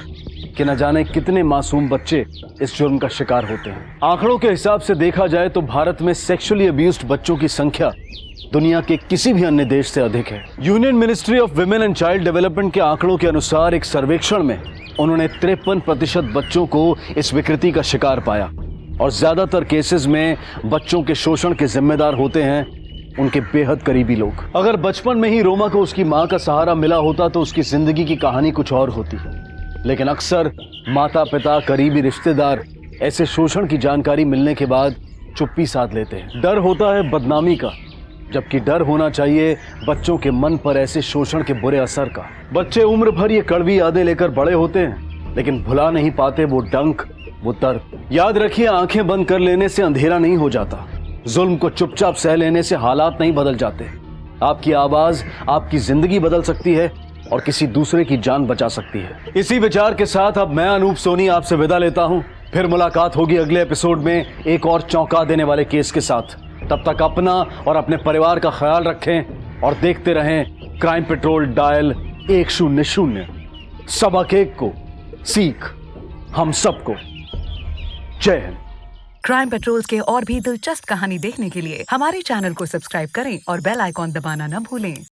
कि न जाने कितने मासूम बच्चे इस जुर्म का शिकार होते हैं। आंकड़ों के हिसाब से देखा जाए तो भारत में सेक्सुअली अब्यूज्ड बच्चों की संख्या दुनिया के किसी भी अन्य देश से अधिक है। Union ministry of women and child development के आंकड़ों के अनुसार एक सर्वेक्षण में उन्होंने 53% बच्चों को इस विकृति का शिकार पाया और ज्यादातर केसेस में बच्चों के शोषण के जिम्मेदार होते हैं उनके बेहद करीबी लोग। अगर बचपन में ही रोमा को उसकी माँ का सहारा मिला होता तो उसकी जिंदगी की कहानी कुछ और होती, लेकिन अक्सर माता पिता, करीबी रिश्तेदार ऐसे शोषण की जानकारी मिलने के बाद चुप्पी साध लेते हैं। डर होता है बदनामी का, जबकि डर होना चाहिए बच्चों के मन पर ऐसे शोषण के बुरे असर का। बच्चे उम्र भर ये कड़वी यादें लेकर बड़े होते हैं, लेकिन भुला नहीं पाते वो डंक, वो दर्द। याद रखिए, आंखें बंद कर लेने से अंधेरा नहीं हो जाता, जुल्म को चुपचाप सह लेने से हालात नहीं बदल जाते। आपकी आवाज आपकी जिंदगी बदल सकती है और किसी दूसरे की जान बचा सकती है। इसी विचार के साथ अब मैं अनूप सोनी आपसे विदा लेता हूं। फिर मुलाकात होगी अगले एपिसोड में एक और चौंका देने वाले केस के साथ। तब तक अपना और अपने परिवार का ख्याल रखें और देखते रहें क्राइम पेट्रोल डायल 100। सबक एक को सीख हम सबको। जय हिंद। क्राइम पेट्रोल के और भी दिलचस्प कहानी देखने के लिए हमारे चैनल को सब्सक्राइब करें और बेल आइकॉन दबाना न भूलें।